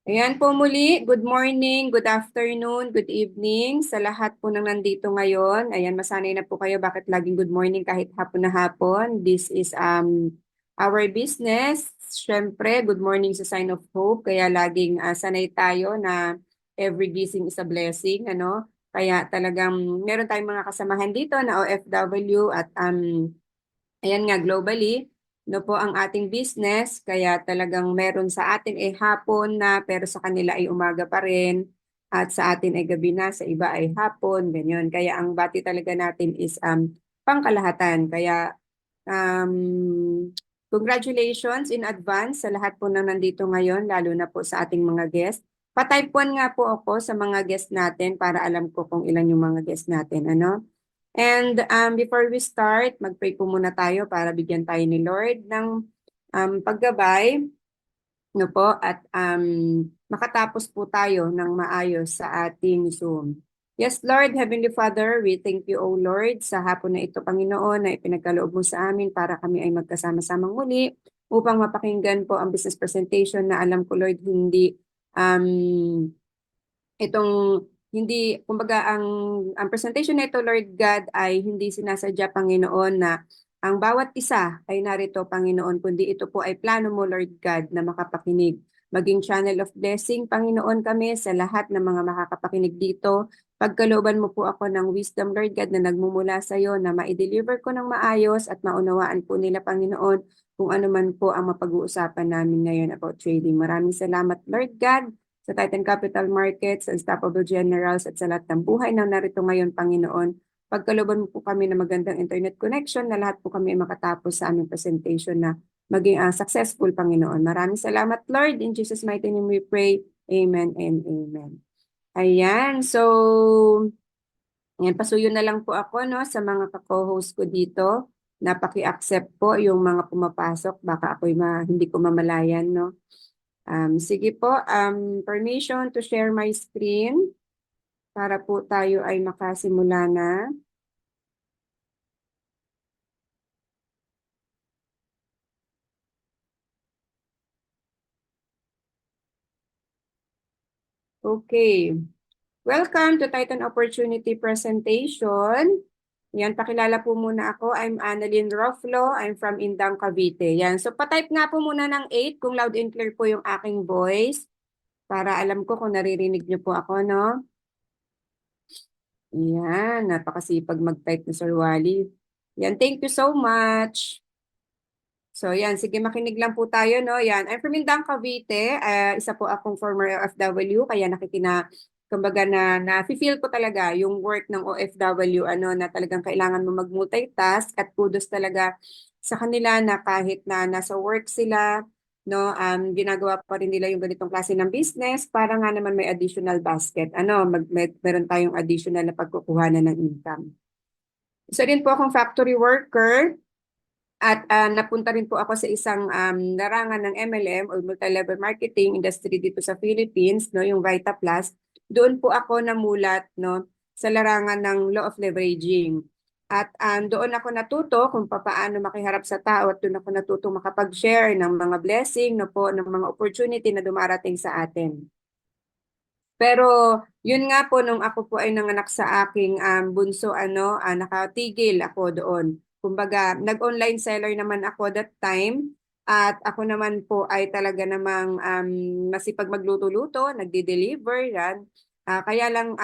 Ayan po muli, good morning, good afternoon, good evening sa lahat po nang nandito ngayon. Ayan, masanay na po kayo bakit laging good morning kahit hapon na hapon. This is our business. Siyempre, good morning sa Sign of Hope. Kaya laging sanay tayo na every gising is a blessing. Ano? Kaya talagang meron tayong mga kasamahan dito na OFW at ayan nga, globally, no po ang ating business, kaya talagang meron sa atin ay hapon na, pero sa kanila ay umaga pa rin, at sa atin ay gabi na, sa iba ay hapon, ganyan. Kaya ang bati talaga natin is pangkalahatan. Kaya congratulations in advance sa lahat po na nandito ngayon, lalo na po sa ating mga guest. Pa-type 1 nga po ako sa mga guest natin para alam ko kung ilan yung mga guest natin. Ano? And before we start, mag-pray po muna tayo para bigyan tayo ni Lord ng paggabay, no po, at makatapos po tayo ng maayos sa ating Zoom. Yes, Lord, Heavenly Father, we thank you, O Lord, sa hapon na ito, Panginoon, na ipinagkaloob mo sa amin para kami ay magkasama-samang muli upang mapakinggan po ang business presentation na alam ko, Lord, hindi um, itong hindi, kumbaga ang presentation nito, Lord God, ay hindi sinasadya, Panginoon, na ang bawat isa ay narito, Panginoon, kundi ito po ay plano mo, Lord God, na makapakinig. Maging channel of blessing, Panginoon, kami sa lahat ng mga makakapakinig dito. Pagkalooban mo po ako ng wisdom, Lord God, na nagmumula sa iyo, na ma-deliver ko ng maayos at maunawaan po nila, Panginoon, kung ano man po ang mapag-uusapan namin ngayon about trading. Maraming salamat, Lord God, sa Titan Capital Markets, sa Unstoppable Generals at sa lahat ng buhay na narito ngayon, Panginoon. Pagkalooban mo po kami ng magandang internet connection na lahat po kami ay makatapos sa aming presentation na maging successful, Panginoon. Maraming salamat, Lord. In Jesus' mighty name we pray. Amen and amen. Ayan, so ayan, pasuyo na lang po ako no, sa mga ka-co-host ko dito. Napaki-accept po yung mga pumapasok. Baka ako'y hindi ko mamalayan, no? Sige po, permission to share my screen para po tayo ay makasimula na. Okay. Welcome to Titan Opportunity Presentation. Yan, pakilala po muna ako. I'm Annalyn Roflo. I'm from Indang, Cavite. Yan. So, patype nga po muna ng 8 kung loud and clear po yung aking voice para alam ko kung naririnig niyo po ako, no? Yan, napakasipag mag-type ni Sir Wally. Yan, thank you so much. So yan, sige makinig lang po tayo, no? Yan, I'm from Indang, Cavite. Isa po akong former OFW, kaya kumbaga na-feel ko talaga yung work ng OFW, ano, na talagang kailangan mo mag-multitask at kudos talaga sa kanila na kahit na nasa work sila, no, ginagawa pa rin nila yung ganitong klase ng business para nga naman may additional basket. Ano, meron tayong additional na pagkukuha na ng income. Isa rin po akong factory worker. At napunta rin po ako sa isang larangan ng MLM o multi-level marketing industry dito sa Philippines, no, yung Vita Plus. Doon po ako namulat, no, sa larangan ng law of leveraging. At doon ako natuto kung paano makiharap sa tao at doon ako natuto makapag-share ng mga blessing, no po, ng mga opportunity na dumarating sa atin. Pero yun nga po nung ako po ay nanganak sa aking bunso, ano, nakatigil ako doon. Kumbaga, nag-online seller naman ako that time at ako naman po ay talaga namang masipag magluto-luto, nagde-deliver yan. Kaya lang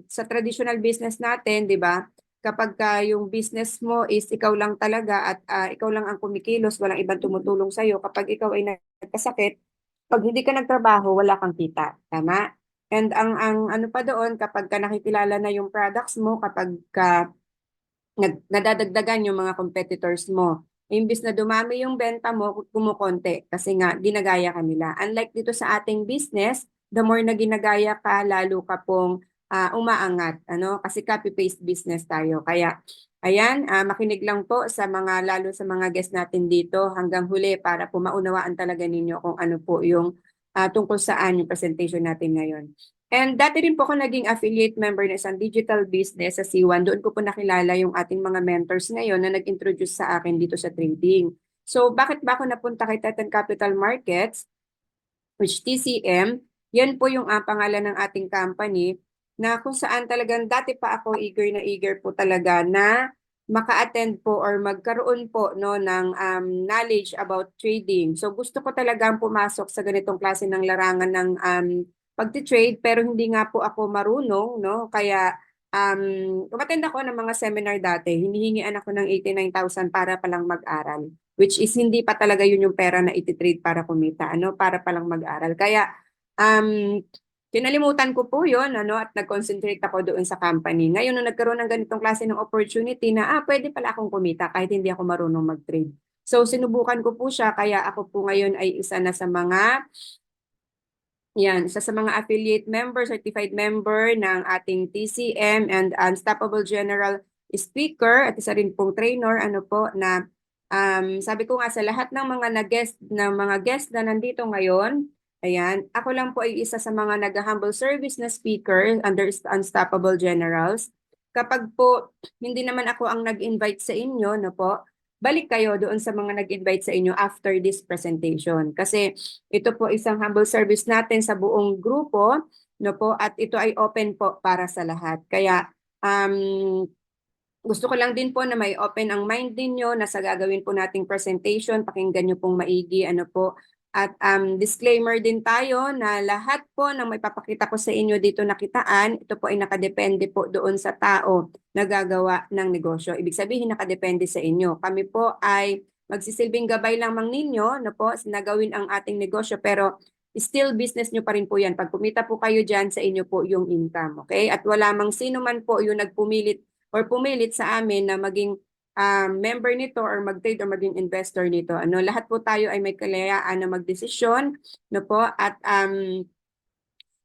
sa traditional business natin, 'di ba? Kapag yung business mo is ikaw lang talaga at ikaw lang ang kumikilos, walang ibang tumutulong sa iyo. Kapag ikaw ay nagkasakit, pag hindi ka nagtrabaho, wala kang kita. Tama? And ang ano pa doon, kapag ka nakikilala na yung products mo, kapag ka nadadagdagan yung mga competitors mo, imbis na dumami yung benta mo, kumukonti kasi nga ginagaya ka nila. Unlike dito sa ating business, the more na ginagaya ka, lalo ka pong umaangat. Ano? Kasi copy-paste business tayo. Kaya ayan, makinig lang po sa mga, lalo sa mga guests natin dito hanggang huli para po maunawaan talaga ninyo kung ano po yung tungkol saan yung presentation natin ngayon. And dati rin po ako naging affiliate member ng isang digital business sa C1. Doon ko po nakilala yung ating mga mentors ngayon na nag-introduce sa akin dito sa trading. So bakit ba ako napunta kay Titan Capital Markets, which TCM? Yan po yung pangalan ng ating company na kung saan talagang dati pa ako eager na eager po talaga na maka-attend po or magkaroon po no ng knowledge about trading. So gusto ko talagang pumasok sa ganitong klase ng larangan ng pagti-trade pero hindi nga po ako marunong no kaya umattend ako ng mga seminar dati. Hinihingian ako ng 89,000 para palang mag-aral, which is hindi pa talaga yun yung pera na iti-trade para kumita, ano, para palang mag-aral. Kaya um kinalimutan ko po yun, ano, at nag-concentrate ako doon sa company. Ngayon, nung nagkaroon ng ganitong klase ng opportunity na, pwede pala akong kumita kahit hindi ako marunong mag-trade. So, sinubukan ko po siya, kaya ako po ngayon ay isa na sa mga isa sa mga affiliate member, certified member ng ating TCM and Unstoppable General Speaker at isa rin pong trainer, ano po, na sabi ko nga sa lahat ng mga guest na nandito ngayon, ayan, ako lang po ay isa sa mga nag-humble service na speaker under Unstoppable Generals. Kapag po hindi naman ako ang nag-invite sa inyo, no po, balik kayo doon sa mga nag-invite sa inyo after this presentation. Kasi ito po isang humble service natin sa buong grupo, no po, at ito ay open po para sa lahat. Kaya gusto ko lang din po na may open ang mind ninyo na sa gagawin po nating presentation, pakinggan nyo pong maigi, ano po. At disclaimer din tayo na lahat po ng may papakita ko sa inyo dito nakitaan, ito po ay nakadepende po doon sa tao na gagawa ng negosyo. Ibig sabihin nakadepende sa inyo. Kami po ay magsisilbing gabay lamang ninyo na po na gawin ang ating negosyo pero still business nyo pa rin po yan. Pag kumita po kayo dyan, sa inyo po yung income. Okay? At wala mang sino man po yung nagpumilit or pumilit sa amin na maging member nito or mag-trade or maging investor nito. Ano, lahat po tayo ay may kalayaan na magdesisyon, no po? At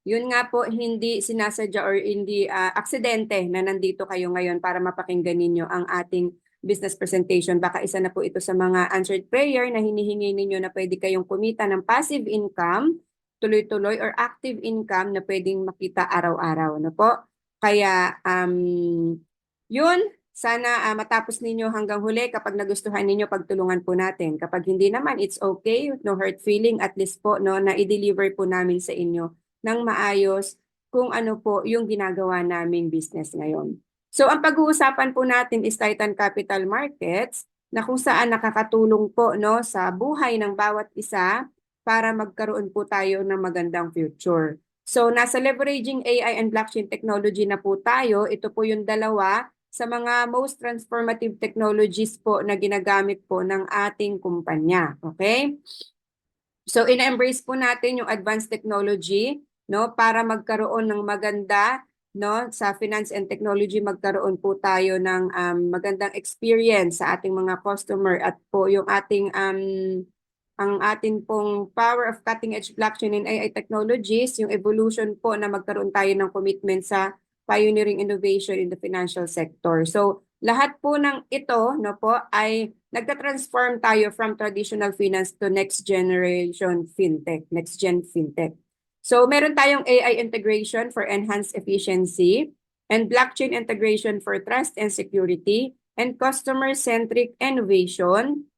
yun nga po, hindi sinasadya or hindi aksidente na nandito kayo ngayon para mapakinggan ninyo ang ating business presentation. Baka isa na po ito sa mga answered prayer na hinihingi ninyo na pwede kayong kumita ng passive income, tuloy-tuloy, or active income na pwedeng makita araw-araw. No po? Kaya yun, sana matapos ninyo hanggang huli. Kapag nagustuhan ninyo, pagtulungan po natin. Kapag hindi naman, it's okay. No hurt feeling. At least po, no, na i-deliver po namin sa inyo ng maayos kung ano po yung ginagawa naming business ngayon. So ang pag-uusapan po natin is Titan Capital Markets na kung saan nakakatulong po no sa buhay ng bawat isa para magkaroon po tayo ng magandang future. So nasa leveraging AI and blockchain technology na po tayo. Ito po yung dalawa sa mga most transformative technologies po na ginagamit po ng ating kumpanya. Okay? So ina-embrace po natin yung advanced technology no para magkaroon ng maganda no sa finance and technology, magkaroon po tayo ng magandang experience sa ating mga customer at po yung ating ang atin pong power of cutting edge blockchain and AI technologies, yung evolution po na magkaroon tayo ng commitment sa pioneering innovation in the financial sector. So lahat po ng ito no po ay nagta-transform tayo from traditional finance to next generation fintech, next gen fintech. So meron tayong AI integration for enhanced efficiency and blockchain integration for trust and security and customer-centric innovation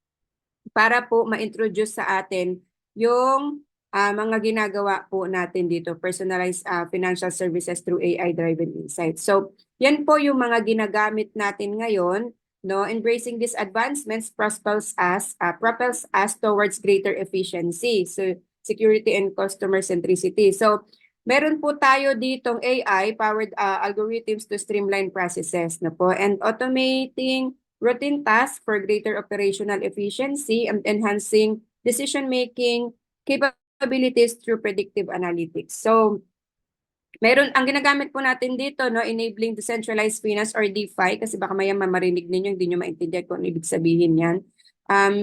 para po ma-introduce sa atin yung mga ginagawa po natin dito, personalized financial services through AI-driven insights. So, yan po yung mga ginagamit natin ngayon, no? Embracing these advancements propels us towards greater efficiency, so security and customer centricity. So, meron po tayo ditong AI-powered algorithms to streamline processes, no po, and automating routine tasks for greater operational efficiency and enhancing decision-making capabilities through predictive analytics. So, ang ginagamit po natin dito, no, enabling decentralized finance or DeFi, kasi baka maya marinig ninyo, hindi nyo maintindihan kung ano ibig sabihin yan.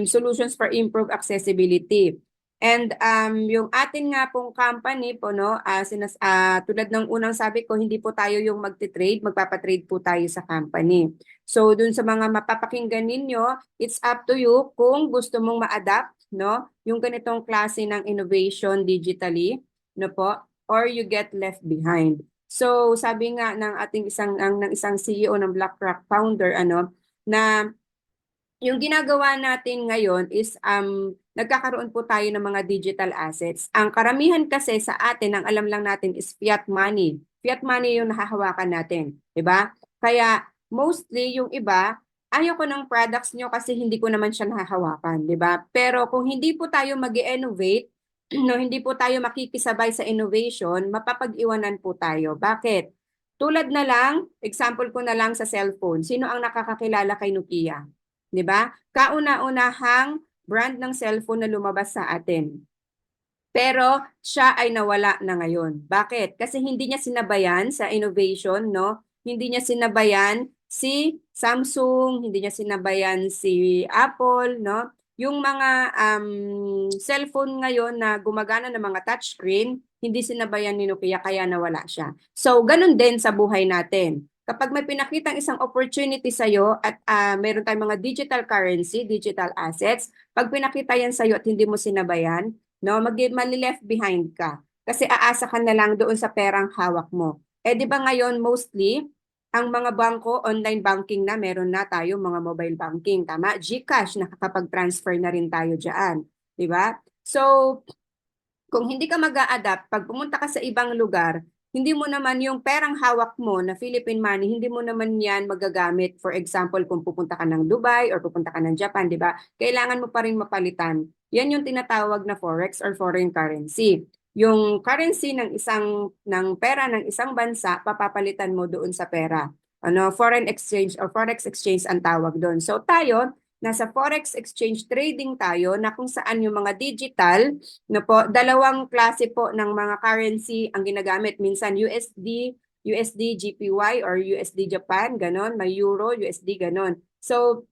Solutions for improved accessibility. And yung atin nga pong company po, no, tulad ng unang sabi ko, hindi po tayo yung magte-trade, magpapatrade po tayo sa company. So dun sa mga mapapakinggan ninyo, it's up to you kung gusto mong ma-adapt, no, yung ganitong klase ng innovation digitally, no po, or you get left behind. So sabi nga ng ating isang CEO ng BlackRock founder, ano, na yung ginagawa natin ngayon is nagkakaroon po tayo ng mga digital assets. Ang karamihan kasi sa atin, ang alam lang natin is fiat money. Fiat money yung nahahawakan natin, di ba? Kaya mostly yung iba, ayaw ko ng products nyo kasi hindi ko naman siya nahahawakan, di ba? Pero kung hindi po tayo mag-innovate, no, hindi po tayo makikisabay sa innovation, mapapag-iwanan po tayo. Bakit? Tulad na lang, example ko na lang sa cellphone. Sino ang nakakakilala kay Nokia? 'Di ba? Kauna-unahang brand ng cellphone na lumabas sa atin. Pero siya ay nawala na ngayon. Bakit? Kasi hindi niya sinabayan sa innovation, no? Hindi niya sinabayan si Samsung, hindi niya sinabayan si Apple, no? Yung mga cellphone ngayon na gumagana ng mga touchscreen, hindi sinabayan ni Nokia kaya nawala siya. So, ganun din sa buhay natin. Kapag may pinakitang isang opportunity sa'yo at meron tayong mga digital currency, digital assets, pag pinakita yan sa'yo at hindi mo sinabayan, no, mali-left behind ka. Kasi aasa ka na lang doon sa perang hawak mo. Eh di ba ngayon mostly ang mga bangko online banking na meron na tayo mga mobile banking, tama? GCash nakakapag-transfer na rin tayo diyan, di ba? So, kung hindi ka mag-a-adapt, pag pumunta ka sa ibang lugar, hindi mo naman yung perang hawak mo na Philippine money, hindi mo naman yan magagamit. For example, kung pupunta ka ng Dubai or pupunta ka ng Japan, di ba? Kailangan mo pa rin mapalitan. Yan yung tinatawag na forex or foreign currency. Yung currency ng pera ng isang bansa, papapalitan mo doon sa pera. Ano, foreign exchange or forex exchange ang tawag doon. So tayo, nasa forex exchange trading tayo na kung saan yung mga digital no po, dalawang klase po ng mga currency ang ginagamit. Minsan USD GPY or USD Japan, ganon. May Euro, USD, ganon. So,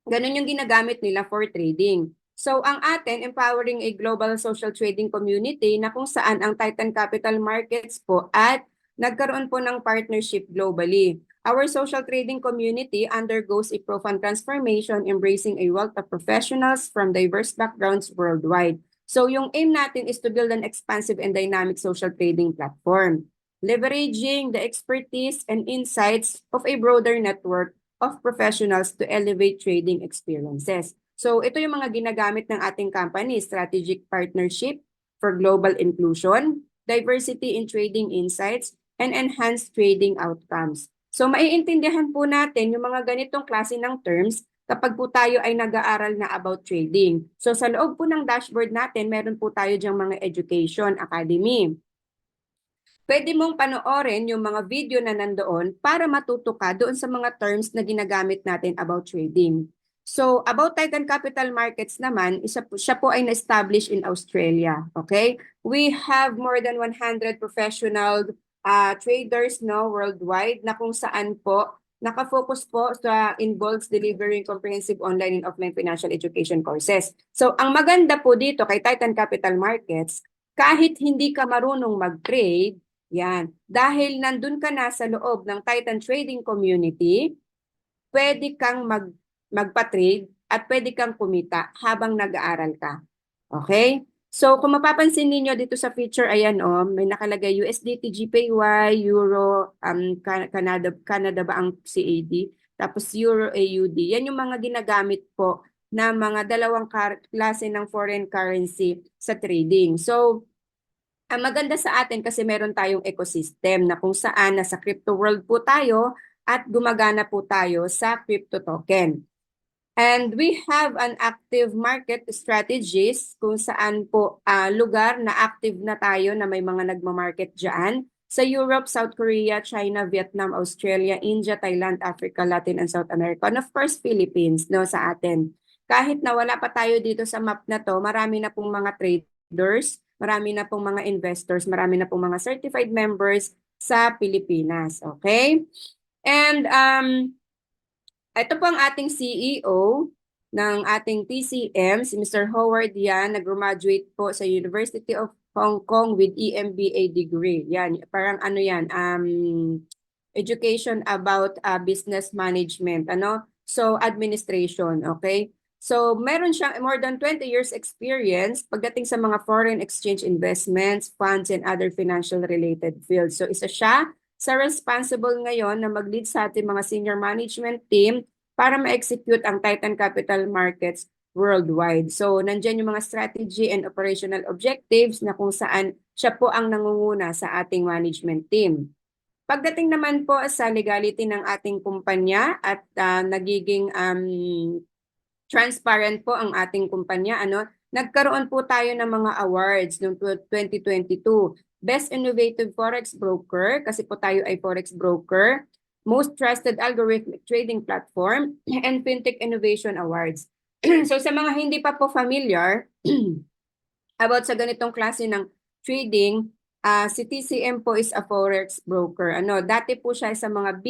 ganon yung ginagamit nila for trading. So, ang atin, empowering a global social trading community na kung saan ang Titan Capital Markets po at nagkaroon po ng partnership globally. Our social trading community undergoes a profound transformation, embracing a wealth of professionals from diverse backgrounds worldwide. So yung aim natin is to build an expansive and dynamic social trading platform, leveraging the expertise and insights of a broader network of professionals to elevate trading experiences. So ito yung mga ginagamit ng ating company, strategic partnership for global inclusion, diversity in trading insights, and enhanced trading outcomes. So maiintindihan po natin yung mga ganitong klase ng terms kapag po tayo ay nag-aaral na about trading. So sa loob po ng dashboard natin, meron po tayo diyang mga education academy. Pwede mong panoorin yung mga video na nandoon para matuto ka doon sa mga terms na ginagamit natin about trading. So about Titan Capital Markets naman, siya po ay na-establish in Australia. Okay? We have more than 100 professional traders no worldwide na kung saan po nakafocus po sa involves delivering comprehensive online and offline financial education courses. So ang maganda po dito kay Titan Capital Markets, kahit hindi ka marunong mag-trade, yan, dahil nandun ka na sa loob ng Titan Trading Community, pwede kang magpa-trade at pwede kang kumita habang nag-aaral ka. Okay? So, kung mapapansin niyo dito sa feature, ayan may nakalagay USDT, GPY, Euro, Canada ba ang CAD? Tapos Euro, AUD. Yan yung mga ginagamit po na mga dalawang klase ng foreign currency sa trading. So, ang maganda sa atin kasi meron tayong ecosystem na kung saan nasa crypto world po tayo at gumagana po tayo sa crypto token. And we have an active market strategies kung saan po lugar na active na tayo na may mga nagmamarket dyan. Sa Europe, South Korea, China, Vietnam, Australia, India, Thailand, Africa, Latin, and South America. And of course, Philippines no, sa atin. Kahit na wala pa tayo dito sa map na to, marami na pong mga traders, marami na pong mga investors, marami na pong mga certified members sa Pilipinas. Okay? And ito po ang ating CEO ng ating TCM, si Mr. Howard Yan, nag-graduate po sa University of Hong Kong with EMBA degree. Yan, parang ano yan, education about business management, ano? So, administration, okay? So, meron siyang more than 20 years experience pagdating sa mga foreign exchange investments, funds, and other financial related fields. So, isa siya sa responsible ngayon na mag-lead sa ating mga senior management team para ma-execute ang Titan Capital Markets worldwide. So, nandyan yung mga strategy and operational objectives na kung saan siya po ang nangunguna sa ating management team. Pagdating naman po sa legality ng ating kumpanya at nagiging transparent po ang ating kumpanya, nagkaroon po tayo ng mga awards noong 2022. Best Innovative Forex Broker, kasi po tayo ay Forex Broker, Most Trusted Algorithmic Trading Platform, and Fintech Innovation Awards. So sa mga hindi pa po familiar about sa ganitong klase ng trading, si TCM po is a forex broker. Dati po siya sa mga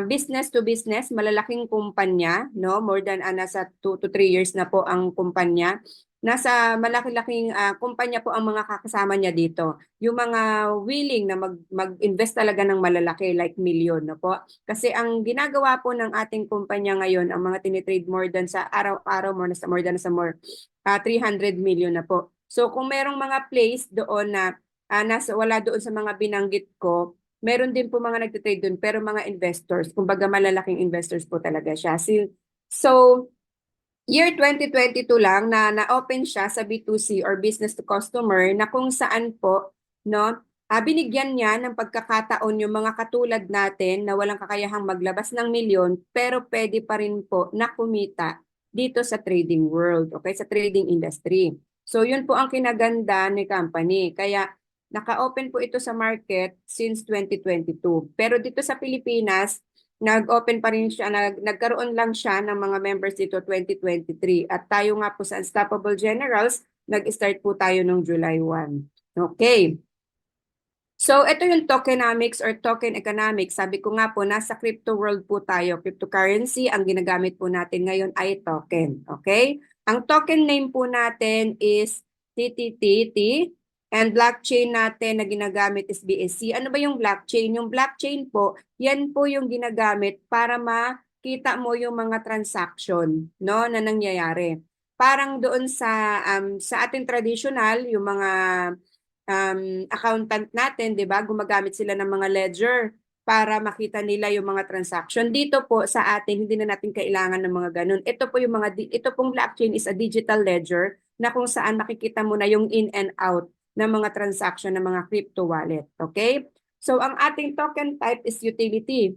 business to business, malalaking kumpanya, no? More than nasa 2 to 3 years na po ang kumpanya. Nasa malaki-laking kumpanya po ang mga kakasama niya dito. Yung mga willing na mag-invest talaga ng malalaki like million, no po? Kasi ang ginagawa po ng ating kumpanya ngayon, ang mga tinitrade more than sa araw-araw, more than 300 million na po. So kung merong mga place doon na wala doon sa mga binanggit ko, meron din po mga nagtitrade doon, pero mga investors, kumbaga malalaking investors po talaga siya. So, year 2022 lang na-open siya sa B2C or business to customer na kung saan po, no, binigyan niya ng pagkakataon yung mga katulad natin na walang kakayahang maglabas ng milyon, pero pwede pa rin po na kumita dito sa trading world, okay, sa trading industry. So, yun po ang kinaganda ni company. Kaya, naka-open po ito sa market since 2022. Pero dito sa Pilipinas, nag-open pa rin siya, nagkaroon lang siya ng mga members dito 2023. At tayo nga po sa Unstoppable Generals, nag-start po tayo noong July 1. Okay. So, ito yung tokenomics or token economics. Sabi ko nga po, nasa crypto world po tayo. Cryptocurrency, ang ginagamit po natin ngayon ay token. Okay? Ang token name po natin is TTTT. And blockchain natin na ginagamit is BSC. Ano ba yung blockchain? Yung blockchain po, yan po yung ginagamit para makita mo yung mga transaction, no, na nangyayari. Parang doon sa ating traditional, yung mga accountant natin, 'di ba? Gumagamit sila ng mga ledger para makita nila yung mga transaction. Dito po sa atin, hindi na natin kailangan ng mga ganun. Ito pong blockchain is a digital ledger na kung saan makikita mo na yung in and out ng mga transaction ng mga crypto wallet. Okay? So, ang ating token type is utility.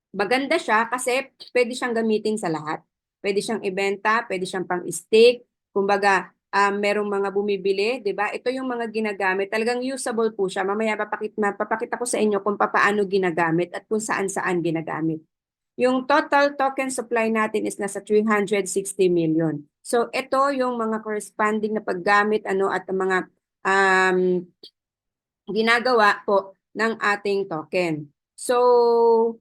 Maganda siya kasi pwede siyang gamitin sa lahat. Pwede siyang ibenta, pwede siyang pang-stake. Kumbaga, merong mga bumibili, 'di ba? Ito yung mga ginagamit. Talagang usable po siya. Mamaya papakita ko sa inyo kung paano ginagamit at kung saan-saan ginagamit. Yung total token supply natin is nasa 360 million. So, ito yung mga corresponding na paggamit at mga ginagawa po ng ating token. So,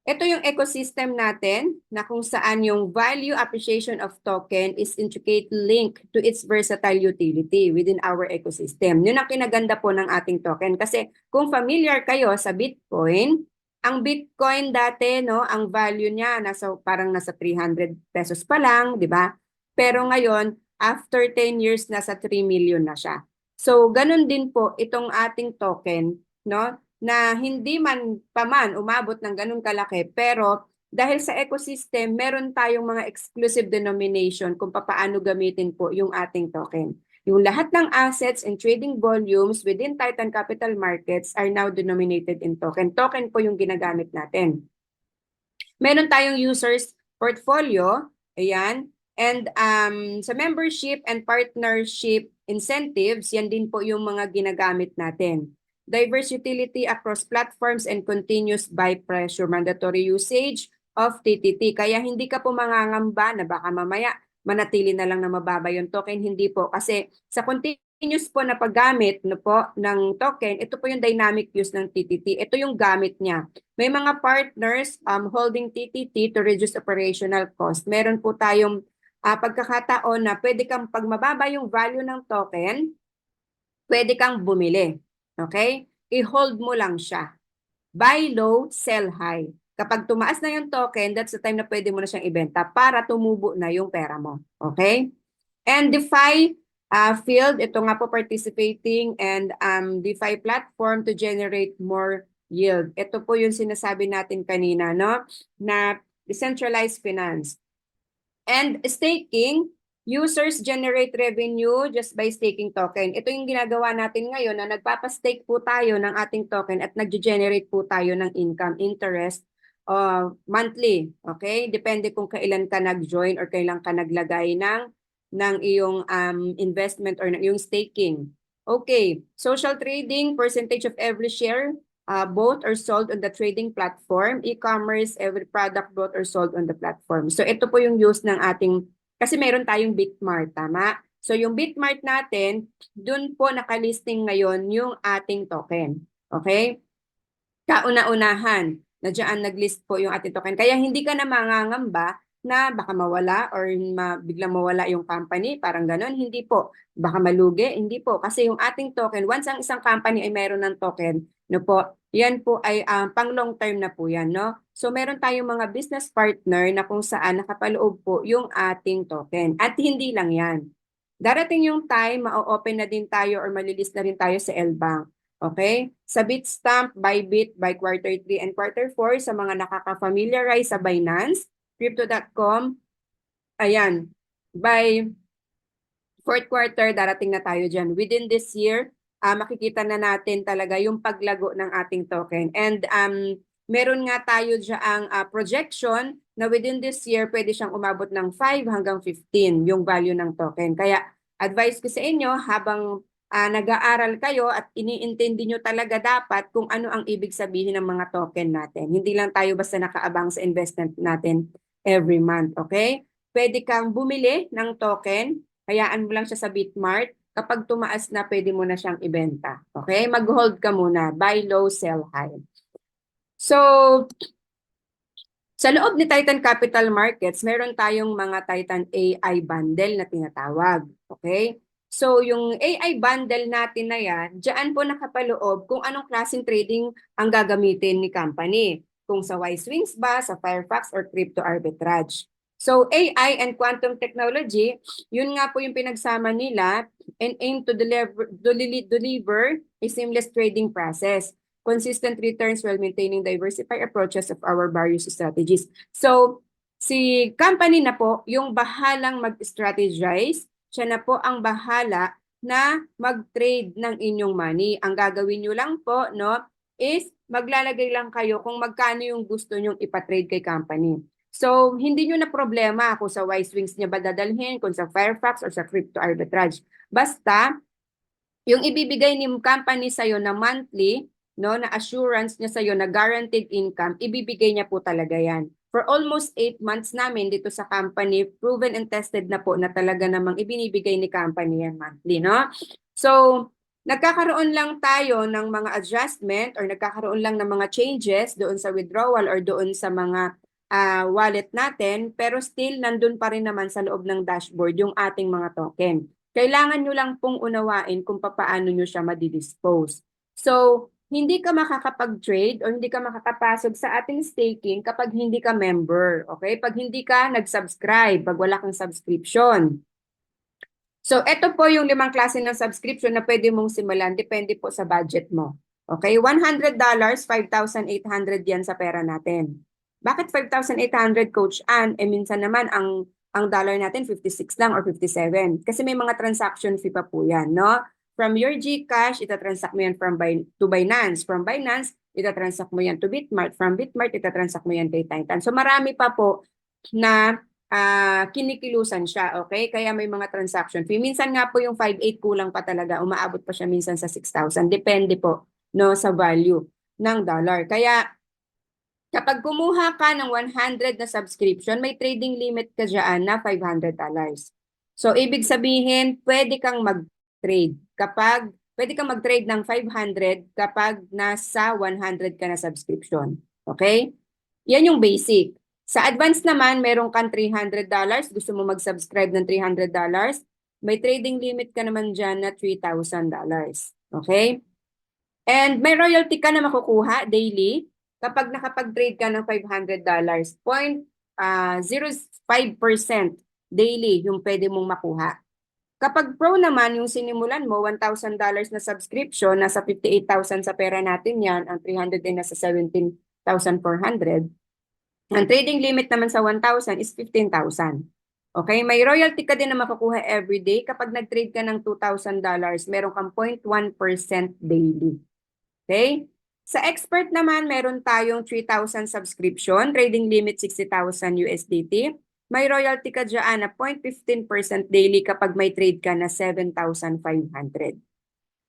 ito yung ecosystem natin na kung saan yung value appreciation of token is intricately linked to its versatile utility within our ecosystem. Yun ang kinaganda po ng ating token. Kasi kung familiar kayo sa Bitcoin, ang Bitcoin dati, no, ang value niya parang nasa 300 pesos pa lang, di ba? Pero ngayon, after 10 years, nasa 3 million na siya. So, ganun din po itong ating token, no? Na hindi man paman umabot ng ganun kalaki, pero dahil sa ecosystem, meron tayong mga exclusive denomination kung paano gamitin po yung ating token. Yung lahat ng assets and trading volumes within Titan Capital Markets are now denominated in token. Token po yung ginagamit natin. Meron tayong users portfolio, ayan, and sa membership and partnership incentives, yan din po yung mga ginagamit natin. Diverse utility across platforms and continuous buy pressure, mandatory usage of TTT. Kaya hindi ka po mangangamba na baka mamaya manatili na lang na mababa yung token. Hindi po. Kasi sa continuous po na paggamit ng token, ito po yung dynamic use ng TTT. Ito yung gamit niya. May mga partners holding TTT to reduce operational cost. Meron po tayong pagkakataon na pwede kang, pag mababa yung value ng token, pwede kang bumili. Okay? I-hold mo lang siya. Buy low, sell high. Kapag tumaas na yung token, that's the time na pwede mo na siyang ibenta para tumubo na yung pera mo. Okay? And DeFi field, ito nga po participating and DeFi platform to generate more yield. Ito po yung sinasabi natin kanina, no? Na decentralized finance. And staking, users generate revenue just by staking token. Ito yung ginagawa natin ngayon na nagpapastake po tayo ng ating token at nag-generate po tayo ng income, interest, monthly. Okay? Depende kung kailan ka nag-join or kailan ka naglagay ng iyong investment or ng iyong staking. Okay. Social trading, percentage of every share, bought or sold on the trading platform, e-commerce, every product bought or sold on the platform. So ito po yung use ng ating, kasi meron tayong Bitmart, tama? So yung Bitmart natin, dun po nakalisting ngayon yung ating token. Okay? Kauna-unahan na dyan naglist po yung ating token. Kaya hindi ka na mangangamba na baka mawala or biglang mawala yung company, parang ganon. Hindi po. Baka malugi, hindi po. Kasi yung ating token, once ang isang company ay meron ng token, no po, yan po ay pang long term na po yan, no? So meron tayong mga business partner na kung saan nakapaloob po yung ating token. At hindi lang yan. Darating yung time, ma-open na din tayo or malilist na rin tayo sa LBank. Okay? Sa Bitstamp, Bybit, by quarter 3 and quarter 4, sa mga nakaka-familiarize sa Binance, Crypto.com, ayan, by fourth quarter, darating na tayo dyan. Within this year, makikita na natin talaga yung paglago ng ating token. And meron nga tayo dyan projection na within this year, pwede siyang umabot ng 5 hanggang 15 yung value ng token. Kaya advice ko sa inyo, habang nag-aaral kayo at iniintindi nyo talaga dapat kung ano ang ibig sabihin ng mga token natin. Hindi lang tayo basta nakaabang sa investment natin every month, okay? Pwede kang bumili ng token, hayaan mo lang siya sa Bitmart. Kapag tumaas na, pwede mo na siyang ibenta. Okay? Mag-hold ka muna. Buy low, sell high. So, sa loob ni Titan Capital Markets, meron tayong mga Titan AI bundle na tinatawag. Okay? So, yung AI bundle natin na yan, dyan po nakapaloob kung anong klaseng trading ang gagamitin ni company. Kung sa Y-Swings ba, sa Firefox, or crypto arbitrage. So, AI and quantum technology, yun nga po yung pinagsama nila and aim to deliver a seamless trading process, consistent returns while maintaining diversified approaches of our various strategies. So, si company na po yung bahalang mag-strategize, siya na po ang bahala na mag-trade ng inyong money. Ang gagawin nyo lang po, no, is maglalagay lang kayo kung magkano yung gusto nyong ipatrade kay company. So, hindi nyo na problema kung sa Y-Swings niya ba dadalhin, kung sa Firefox or sa crypto arbitrage. Basta, yung ibibigay ni company sa'yo na monthly, no, na assurance niya sa'yo na guaranteed income, ibibigay niya po talaga yan. For almost 8 months namin dito sa company, proven and tested na po na talaga namang ibinibigay ni company yan monthly, no? So, nagkakaroon lang tayo ng mga adjustment or nagkakaroon lang ng mga changes doon sa withdrawal or doon sa mga wallet natin, pero still nandun pa rin naman sa loob ng dashboard yung ating mga token. Kailangan nyo lang pong unawain kung paano nyo siya madidispose. So, hindi ka makakapag-trade o hindi ka makakapasok sa ating staking kapag hindi ka member. Okay? Pag hindi ka nag-subscribe, pag wala kang subscription. So, ito po yung 5 klase ng subscription na pwede mong simulan. Depende po sa budget mo. Okay? $100, 5,800 yan sa pera natin. Bakit 5,800, Coach Ann? Minsan naman ang dollar natin 56 lang or 57. Kasi may mga transaction fee pa po yan, no? From your GCash, itatransact mo yan to Binance. From Binance, itatransact mo yan to Bitmart. From Bitmart, itatransact mo yan kay Titan. So marami pa po na kinikilusan siya, okay? Kaya may mga transaction fee. Minsan nga po yung 5,800 kulang pa talaga. Umaabot pa siya minsan sa 6,000. Depende po, no, sa value ng dollar. Kaya kapag kumuha ka ng 100 na subscription, may trading limit ka dyan na $500. So, ibig sabihin, pwede kang mag-trade ng 500 kapag nasa 100 ka na subscription. Okay? Yan yung basic. Sa advance naman, meron kang $300. Gusto mo mag-subscribe ng $300. May trading limit ka naman dyan na $3,000. Okay? And may royalty ka na makukuha daily kapag nakapag-trade ka ng $500. 0.05% daily yung pwede mong makuha. Kapag pro naman, yung sinimulan mo, $1,000 na subscription, nasa 58,000 sa pera natin yan, ang 300 ay nasa 17,400. Ang trading limit naman sa 1,000 is 15,000. Okay, may royalty ka din na makukuha every day. Kapag nag-trade ka ng $2,000, meron kang 0.1% daily. Okay? Sa expert naman, meron tayong 3,000 subscription, trading limit 60,000 USDT. May royalty ka dyan na 0.15% daily kapag may trade ka na 7,500.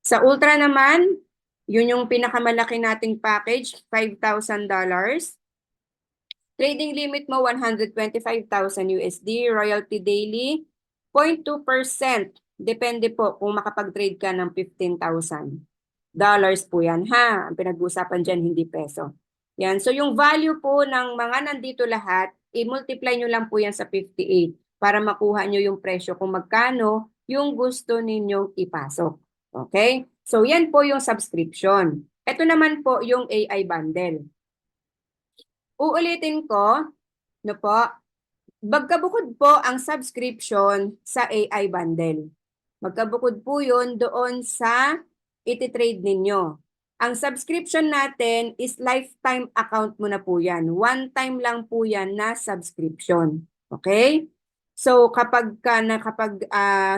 Sa Ultra naman, yun yung pinakamalaki nating package, $5,000. Trading limit mo 125,000 USD, royalty daily 0.2%. Depende po kung makapag-trade ka ng $15,000 po yan ha. Ang pinag-uusapan dyan hindi peso. Yan. So yung value po ng mga nandito lahat, i-multiply nyo lang po yan sa 58 para makuha nyo yung presyo kung magkano yung gusto ninyong ipasok. Okay? So yan po yung subscription. Ito naman po yung AI bundle. Uulitin ko, no po, magkabukod po ang subscription sa AI bundle. Magkabukod po yun doon sa ititrade ninyo. Ang subscription natin is lifetime account mo na po yan. One time lang po yan na subscription. Okay? So kapag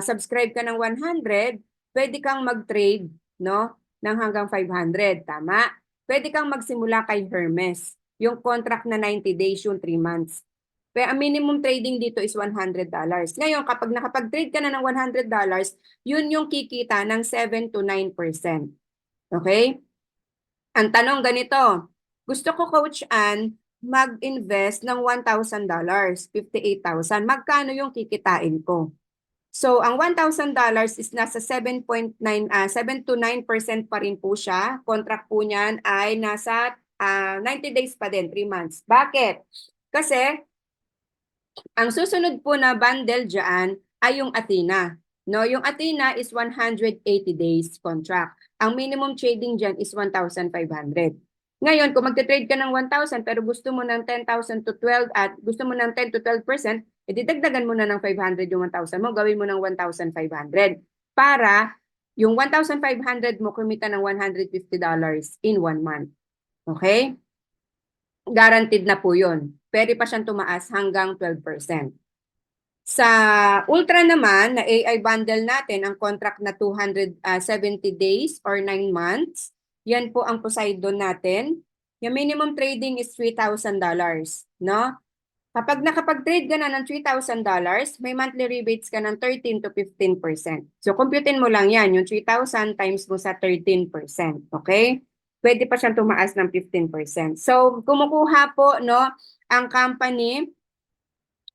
subscribe ka ng 100, pwede kang mag-trade, no, ng hanggang 500, tama? Pwede kang magsimula kay Hermes. Yung contract na 90 days, yung 3 months. Pero ang minimum trading dito is $100. Ngayon, kapag nakapag-trade ka na ng $100, yun yung kikita ng 7 to 9%. Okay? Ang tanong ganito, gusto ko, Coach Ann, mag-invest ng $1,000, 58,000. Magkano yung kikitain ko? So, ang $1,000 is nasa 7 to 9% pa rin po siya. Contract po niyan ay nasa 90 days pa din, 3 months. Bakit? Kasi, ang susunod po na bundle dyan ay yung Athena. No, yung Athena is 180 days contract. Ang minimum trading dyan is 1,500. Ngayon, kung magte-trade ka ng 1,000 pero gusto mo ng 10,000 to 12 at gusto mo ng 10 to 12%, ididagdagan mo na ng 500 yung 1,000 mo, gawin mo ng 1,500 para yung 1,500 mo kumita ng $150 in 1 month. Okay? Guaranteed na po yun. Pwede pa siyang tumaas hanggang 12%. Sa Ultra naman, na AI bundle natin, ang contract na 270 days or 9 months, yan po ang Poseidon natin. Yung minimum trading is $3,000, no? Kapag nakapag-trade ka na ng $3,000, may monthly rebates ka ng 13 to 15%. So, computein mo lang yan, yung 3,000 times mo sa 13%. Okay? Pwede pa siyang tumaas ng 15%. So, kumukuha po, no, ang company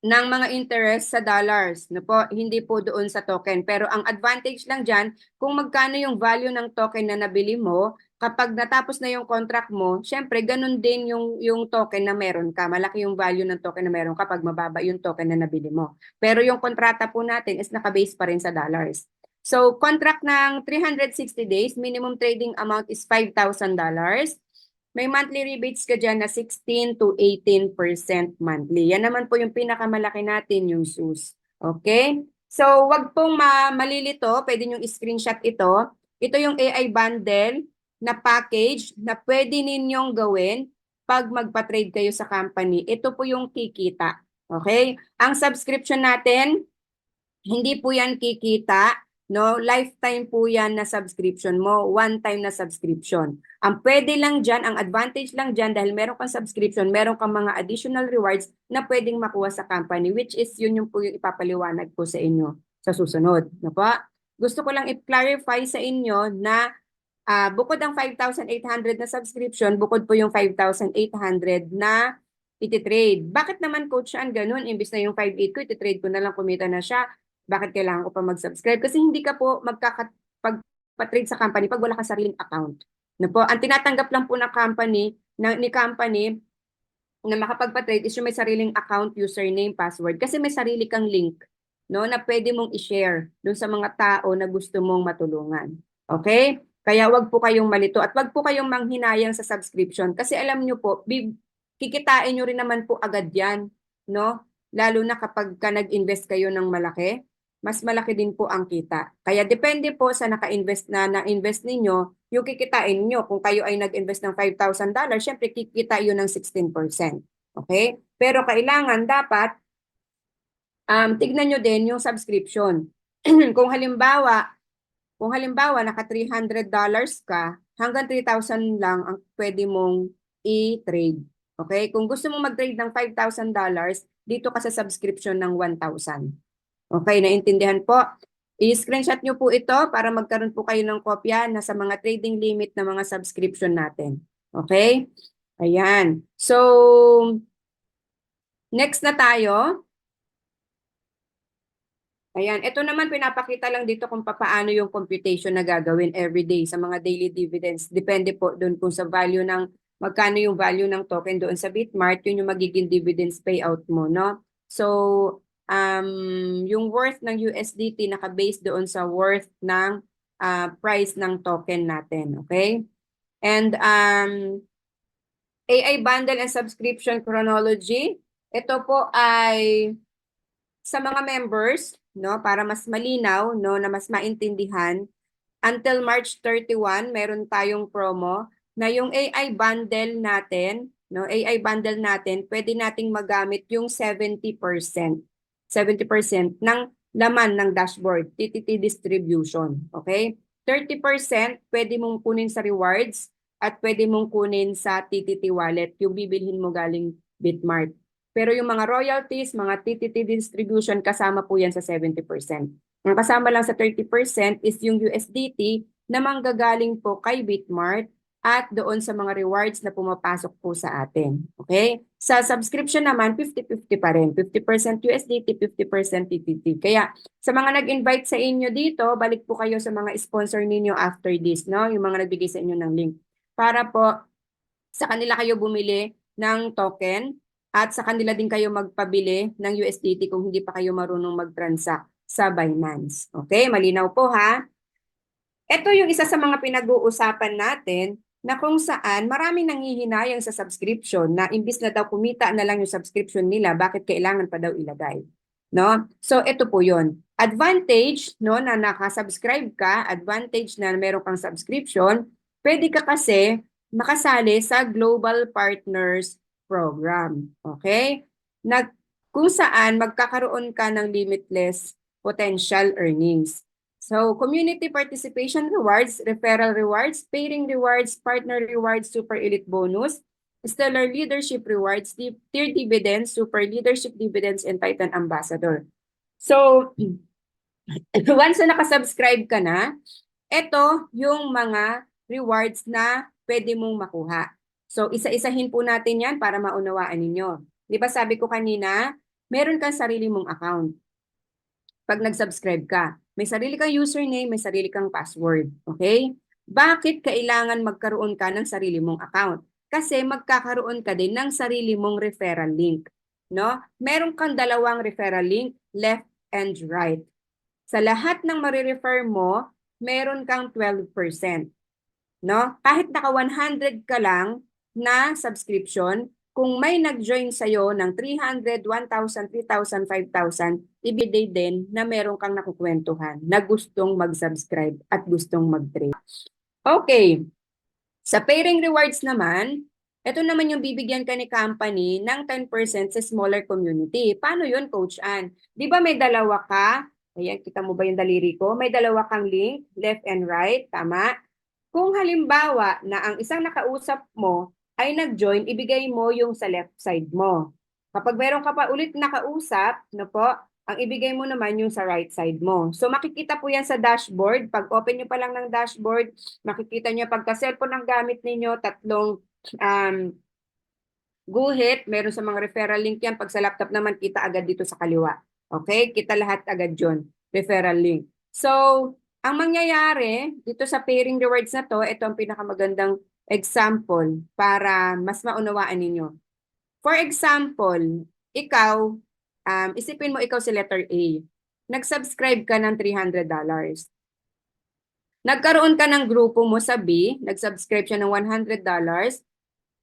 ng mga interest sa dollars, no po, hindi po doon sa token. Pero ang advantage lang dyan, kung magkano yung value ng token na nabili mo, kapag natapos na yung contract mo, syempre ganun din yung token na meron ka. Malaki yung value ng token na meron kapag mababa yung token na nabili mo. Pero yung kontrata po natin is nakabase pa rin sa dollars. So, contract ng 360 days, minimum trading amount is $5,000. May monthly rebates ka dyan na 16 to 18% monthly. Yan naman po yung pinakamalaki natin, yung SUS. Okay? So, wag pong malilito. Pwede nyo i-screenshot ito. Ito yung AI bundle na package na pwede ninyong gawin pag magpa-trade kayo sa company. Ito po yung kikita. Okay? Ang subscription natin, hindi po yan kikita. No, lifetime po yan na subscription mo, one time na subscription. Ang pwede lang dyan, ang advantage lang dyan, dahil meron kang subscription, meron kang mga additional rewards na pwedeng makuha sa company, which is yun yung po yung ipapaliwanag ko sa inyo sa susunod. No po? Gusto ko lang i-clarify sa inyo na bukod ang 5,800 na subscription, bukod po yung 5,800 na iti-trade. Bakit naman, Coach, ang ganun? Imbis na yung 5,800 ko, iti-trade ko na lang, kumita na siya. Bakit kailangan ko pa mag-subscribe? Kasi hindi ka po magkakapag-trade sa company pag wala ka sariling account. No po? Ang tinatanggap lang po ng company, ni company, na makapagpa-trade is yung may sariling account, username, password. Kasi may sarili kang link, no, na pwede mong i-share doon sa mga tao na gusto mong matulungan. Okay? Kaya wag po kayong malito at wag po kayong manghinayang sa subscription. Kasi alam nyo po, kikitain nyo rin naman po agad yan, no? Lalo na kapag nag-invest kayo ng malaki, mas malaki din po ang kita. Kaya depende po sa na-invest ninyo, yung kikitain nyo. Kung kayo ay nag-invest ng $5,000, syempre kikita yun ng 16%. Okay? Pero kailangan dapat tignan nyo din yung subscription. Kung halimbawa naka $300 ka, hanggang 3,000 lang ang pwede mong i-trade. Okay? Kung gusto mong mag-trade ng $5,000, dito ka sa subscription ng 1,000. Okay, naintindihan po? I-screenshot nyo po ito para magkaroon po kayo ng kopya na sa mga trading limit na mga subscription natin. Okay? Ayan. So, next na tayo. Ayan, ito naman pinapakita lang dito kung paano yung computation na gagawin everyday sa mga daily dividends. Depende po doon kung sa value ng, magkano yung value ng token doon sa Bitmart, yun yung magiging dividends payout mo, no? So, yung worth ng USDT naka-base doon sa worth ng price ng token natin, okay? And AI bundle and subscription chronology, ito po ay sa mga members, no, para mas malinaw, no, na mas maintindihan, until March 31, meron tayong promo na yung AI bundle natin, no, AI bundle natin, pwede nating magamit yung 70%. 70% ng laman ng dashboard, TTT distribution, okay? 30% pwede mong kunin sa rewards at pwede mong kunin sa TTT wallet, yung bibilhin mo galing Bitmart. Pero yung mga royalties, mga TTT distribution, kasama po yan sa 70%. Ang kasama lang sa 30% is yung USDT na manggagaling po kay Bitmart at doon sa mga rewards na pumapasok po sa atin. Okay? Sa subscription naman, 50-50 pa rin. 50% USDT, 50% TTT. Kaya sa mga nag-invite sa inyo dito, balik po kayo sa mga sponsor ninyo after this, no? Yung mga nagbigay sa inyo ng link. Para po sa kanila kayo bumili ng token at sa kanila din kayo magpabili ng USDT kung hindi pa kayo marunong mag-transact sa Binance. Okay, malinaw po ha? Ito yung isa sa mga pinag-uusapan natin na kung saan maraming nanghihinayang sa subscription na imbis na daw kumita na lang yung subscription nila, bakit kailangan pa daw ilagay? No? So ito po yun. Advantage, no, na nakasubscribe ka, advantage na meron kang subscription, pwede ka kasi makasali sa Global Partners Program. Okay? Kung saan magkakaroon ka ng limitless potential earnings. So, community participation rewards, referral rewards, pairing rewards, partner rewards, super elite bonus, stellar leadership rewards, tier dividends, super leadership dividends, and Titan Ambassador. So, once na nakasubscribe ka na, ito yung mga rewards na pwede mong makuha. So, isa-isahin po natin yan para maunawaan ninyo. Di ba sabi ko kanina, meron kang sarili mong account pag nag-subscribe ka. May sarili kang username, may sarili kang password. Okay? Bakit kailangan magkaroon ka ng sarili mong account? Kasi magkakaroon ka din ng sarili mong referral link. No? Meron kang dalawang referral link, left and right. Sa lahat ng marirefer mo, meron kang 12%. No? Kahit naka 100 ka lang na subscription, kung may nag-join sa'yo ng 300, 1,000, 3,000, 5,000, ibigay din na meron kang nakukwentuhan na gustong mag-subscribe at gustong mag-trade. Okay. Sa pairing rewards naman, ito naman yung bibigyan ka ni company ng 10% sa smaller community. Paano yun, Coach Ann? Di ba may dalawa ka? Ayan, kita mo ba yung daliri ko? May dalawa kang link, left and right, tama? Kung halimbawa na ang isang nakausap mo ay nag-join, ibigay mo yung sa left side mo. Kapag meron ka pa ulit nakausap, no po, ang ibigay mo naman yung sa right side mo. So makikita po yan sa dashboard. Pag open nyo pa lang ng dashboard, makikita nyo pagka cellphone ang gamit ninyo, tatlong guhit, meron sa mga referral link yan. Pag sa laptop naman, kita agad dito sa kaliwa. Okay? Kita lahat agad yun. Referral link. So, ang mangyayari dito sa pairing rewards na to, ito ang pinakamagandang example para mas maunawaan ninyo. For example, ikaw, isipin mo ikaw si letter A. Nag-subscribe ka ng $300. Nagkaroon ka ng grupo mo sa B, nag-subscribe siya ng $100,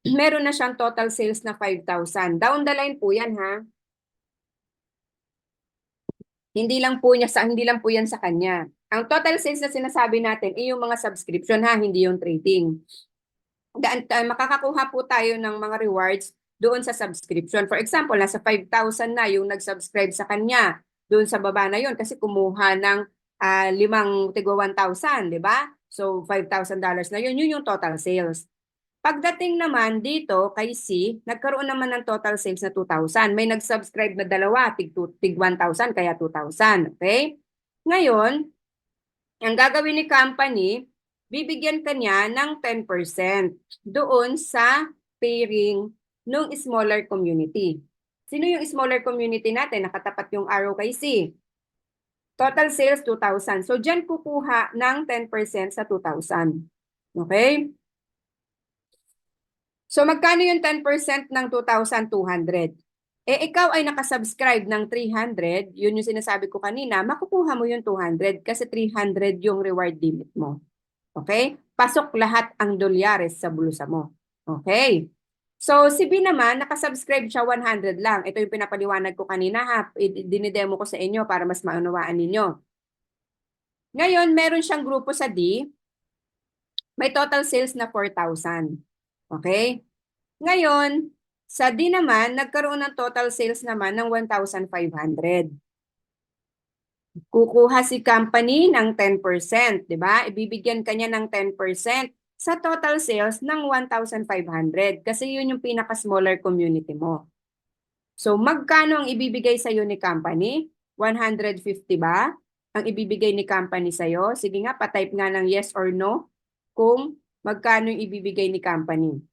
meron na siyang total sales na 5,000. Down the line po yan, ha? Hindi lang po yan sa kanya. Ang total sales na sinasabi natin ay yung mga subscription, ha, hindi yung trading. Makakakuha po tayo ng mga rewards doon sa subscription. For example, nasa 5,000 na yung nag-subscribe sa kanya. doon sa baba na yon kasi kumuha ng 5 tigwa 1,000, di ba? So, $5,000 na yun. Yun yung total sales. Pagdating naman dito kay C, nagkaroon naman ng total sales na 2,000. May nag-subscribe na dalawa, tig 1,000, kaya 2,000. Okay? Ngayon, ang gagawin ni company, bibigyan ka niya ng 10% doon sa pairing ng smaller community. Sino yung smaller community natin? Nakatapat yung arrow kay C. Total sales, 2,000. So, dyan kukuha ng 10% sa 2,000. Okay? So, magkano yung 10% ng 2,200? Eh, ikaw ay nakasubscribe ng 300, yun yung sinasabi ko kanina, makukuha mo yung 200 kasi 300 yung reward limit mo. Okay? Pasok lahat ang dolyares sa bulsa mo. Okay? So, si B naman, nakasubscribe siya 100 lang. Ito yung pinapaliwanag ko kanina ha. Dinidemo ko sa inyo para mas maunawaan ninyo. Ngayon, meron siyang grupo sa D. May total sales na 4,000. Okay? Ngayon, sa D naman, nagkaroon ng total sales naman ng 1,500. Kukuha si company ng 10%, di ba? Ibibigyan kanya ng 10% sa total sales ng 1,500 kasi yun yung pinaka-smaller community mo. So, magkano ang ibibigay sa'yo ni company? 150 ba? Ang ibibigay ni company sa'yo? Sige nga, patype nga ng yes or no kung magkano yung ibibigay ni company.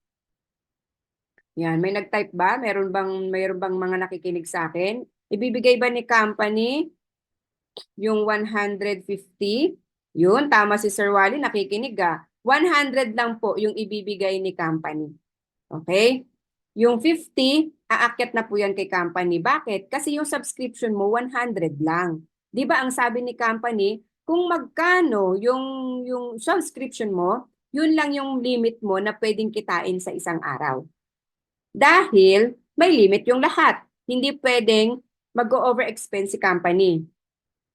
Yan, may nag-type ba? Mayroon bang mga nakikinig sa akin? Ibibigay ba ni company yung 150? Yun, tama si Sir Wally, nakikinig 100 lang po yung ibibigay ni company. Okay? Yung 50, aakyat na po yan kay company. Bakit? Kasi yung subscription mo, 100 lang. Di ba ang sabi ni company, kung magkano yung subscription mo, yun lang yung limit mo na pwedeng kitain sa isang araw. Dahil may limit yung lahat. Hindi pwedeng mag-overexpend si company.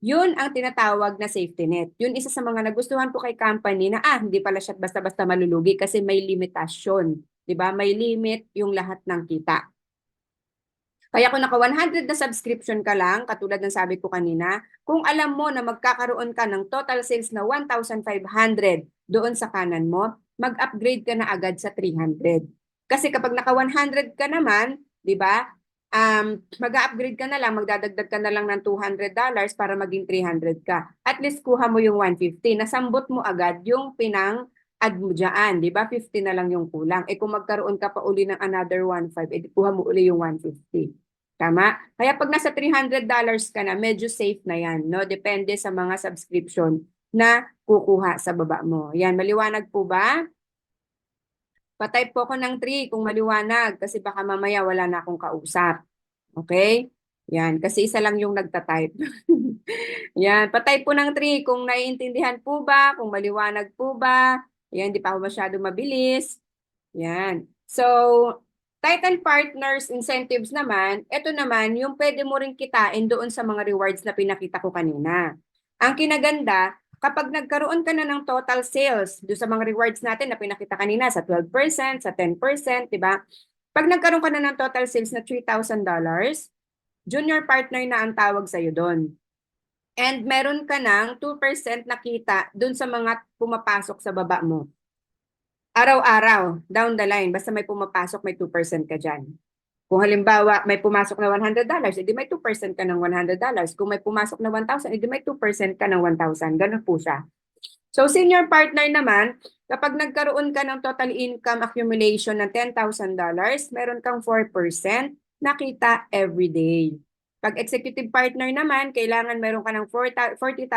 Yun ang tinatawag na safety net. Yun isa sa mga nagustuhan ko kay company na hindi pala siya basta-basta malulugi kasi may limitasyon. 'Di ba? May limit yung lahat ng kita. Kaya kung naka 100 na subscription ka lang, katulad ng sabi ko kanina, kung alam mo na magkakaroon ka ng total sales na 1,500 doon sa kanan mo, mag-upgrade ka na agad sa 300. Kasi kapag naka 100 ka naman, 'di ba? Mag-upgrade ka na lang, magdadagdag ka na lang ng $200 para maging 300 ka. At least kuha mo yung 150. Nasambot mo agad yung add mo dyan, di ba? 50 na lang yung kulang. Eh kung magkaroon ka pa uli ng another 1.5, eh kuha mo uli yung 150. Tama? Kaya pag nasa $300 ka na, medyo safe na yan, no? Depende sa mga subscription na kukuha sa baba mo. Yan, maliwanag po ba? Patype po ako ng 3 kung maliwanag kasi baka mamaya wala na akong kausap. Okay? Yan, kasi isa lang yung nagtatype. Yan, patype po ng 3 kung naiintindihan po ba, kung maliwanag po ba. Yan, di pa ako masyado mabilis. Yan. So, Titan Partners Incentives naman, ito naman yung pwede mo rin kitain doon sa mga rewards na pinakita ko kanina. Ang kinaganda, kapag nagkaroon ka na ng total sales doon sa mga rewards natin na pinakita kanina sa 12%, sa 10%, di ba? Pag nagkaroon ka na ng total sales na $3,000, junior partner na ang tawag sa'yo doon. And meron ka ng 2% na kita doon sa mga pumapasok sa baba mo. Araw-araw, down the line, basta may pumapasok, may 2% ka dyan. Kung halimbawa, may pumasok na $100, edi may 2% ka ng $100. Kung may pumasok na 1,000, edi may 2% ka ng 1,000. Ganun po siya. So, senior partner naman, kapag nagkaroon ka ng total income accumulation ng $10,000, meron kang 4% na kita every day. Pag executive partner naman, kailangan meron ka ng 40,000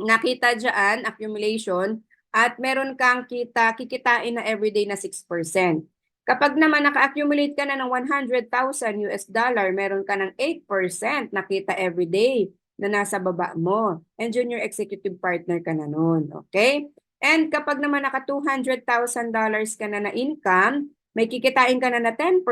na kita dyan, accumulation, at meron kang kikitain na everyday na 6%. Kapag naman naka-accumulate ka na ng $100,000, meron ka ng 8% na kita everyday na nasa baba mo. And junior executive partner ka na nun. Okay? And kapag naman naka $200,000 ka na income, may kikitain ka na 10%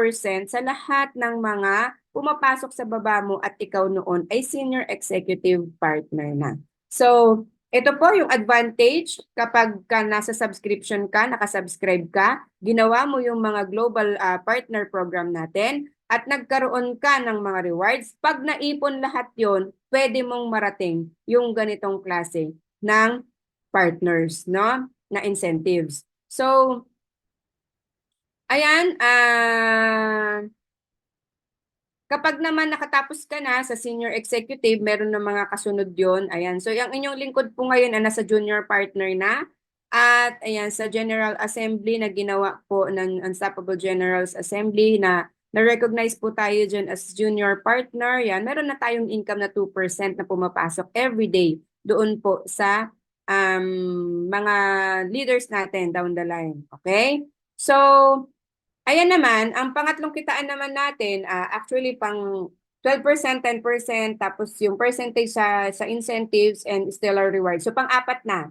sa lahat ng mga pumapasok sa baba mo at ikaw noon ay senior executive partner na. So, ito po yung advantage kapag nasa subscription ka, nakasubscribe ka, ginawa mo yung mga global partner program natin, at nagkaroon ka ng mga rewards, pag naipon lahat yon, pwede mong marating yung ganitong klase ng partners, no? Na incentives. So, ayan, kapag naman nakatapos ka na sa senior executive, meron na mga kasunod yon. Ayan. So, yung inyong lingkod po ngayon ay nasa junior partner na. At ayan, sa General Assembly na ginawa po ng Unstoppable Generals Assembly na na-recognize po tayo dyan as junior partner. Yan, meron na tayong income na 2% na pumapasok every day doon po sa mga leaders natin down the line. Okay? So, ayan naman, ang pangatlong kitaan naman natin, actually pang 12%, 10%, tapos yung percentage sa incentives and stellar rewards. So pang-apat na.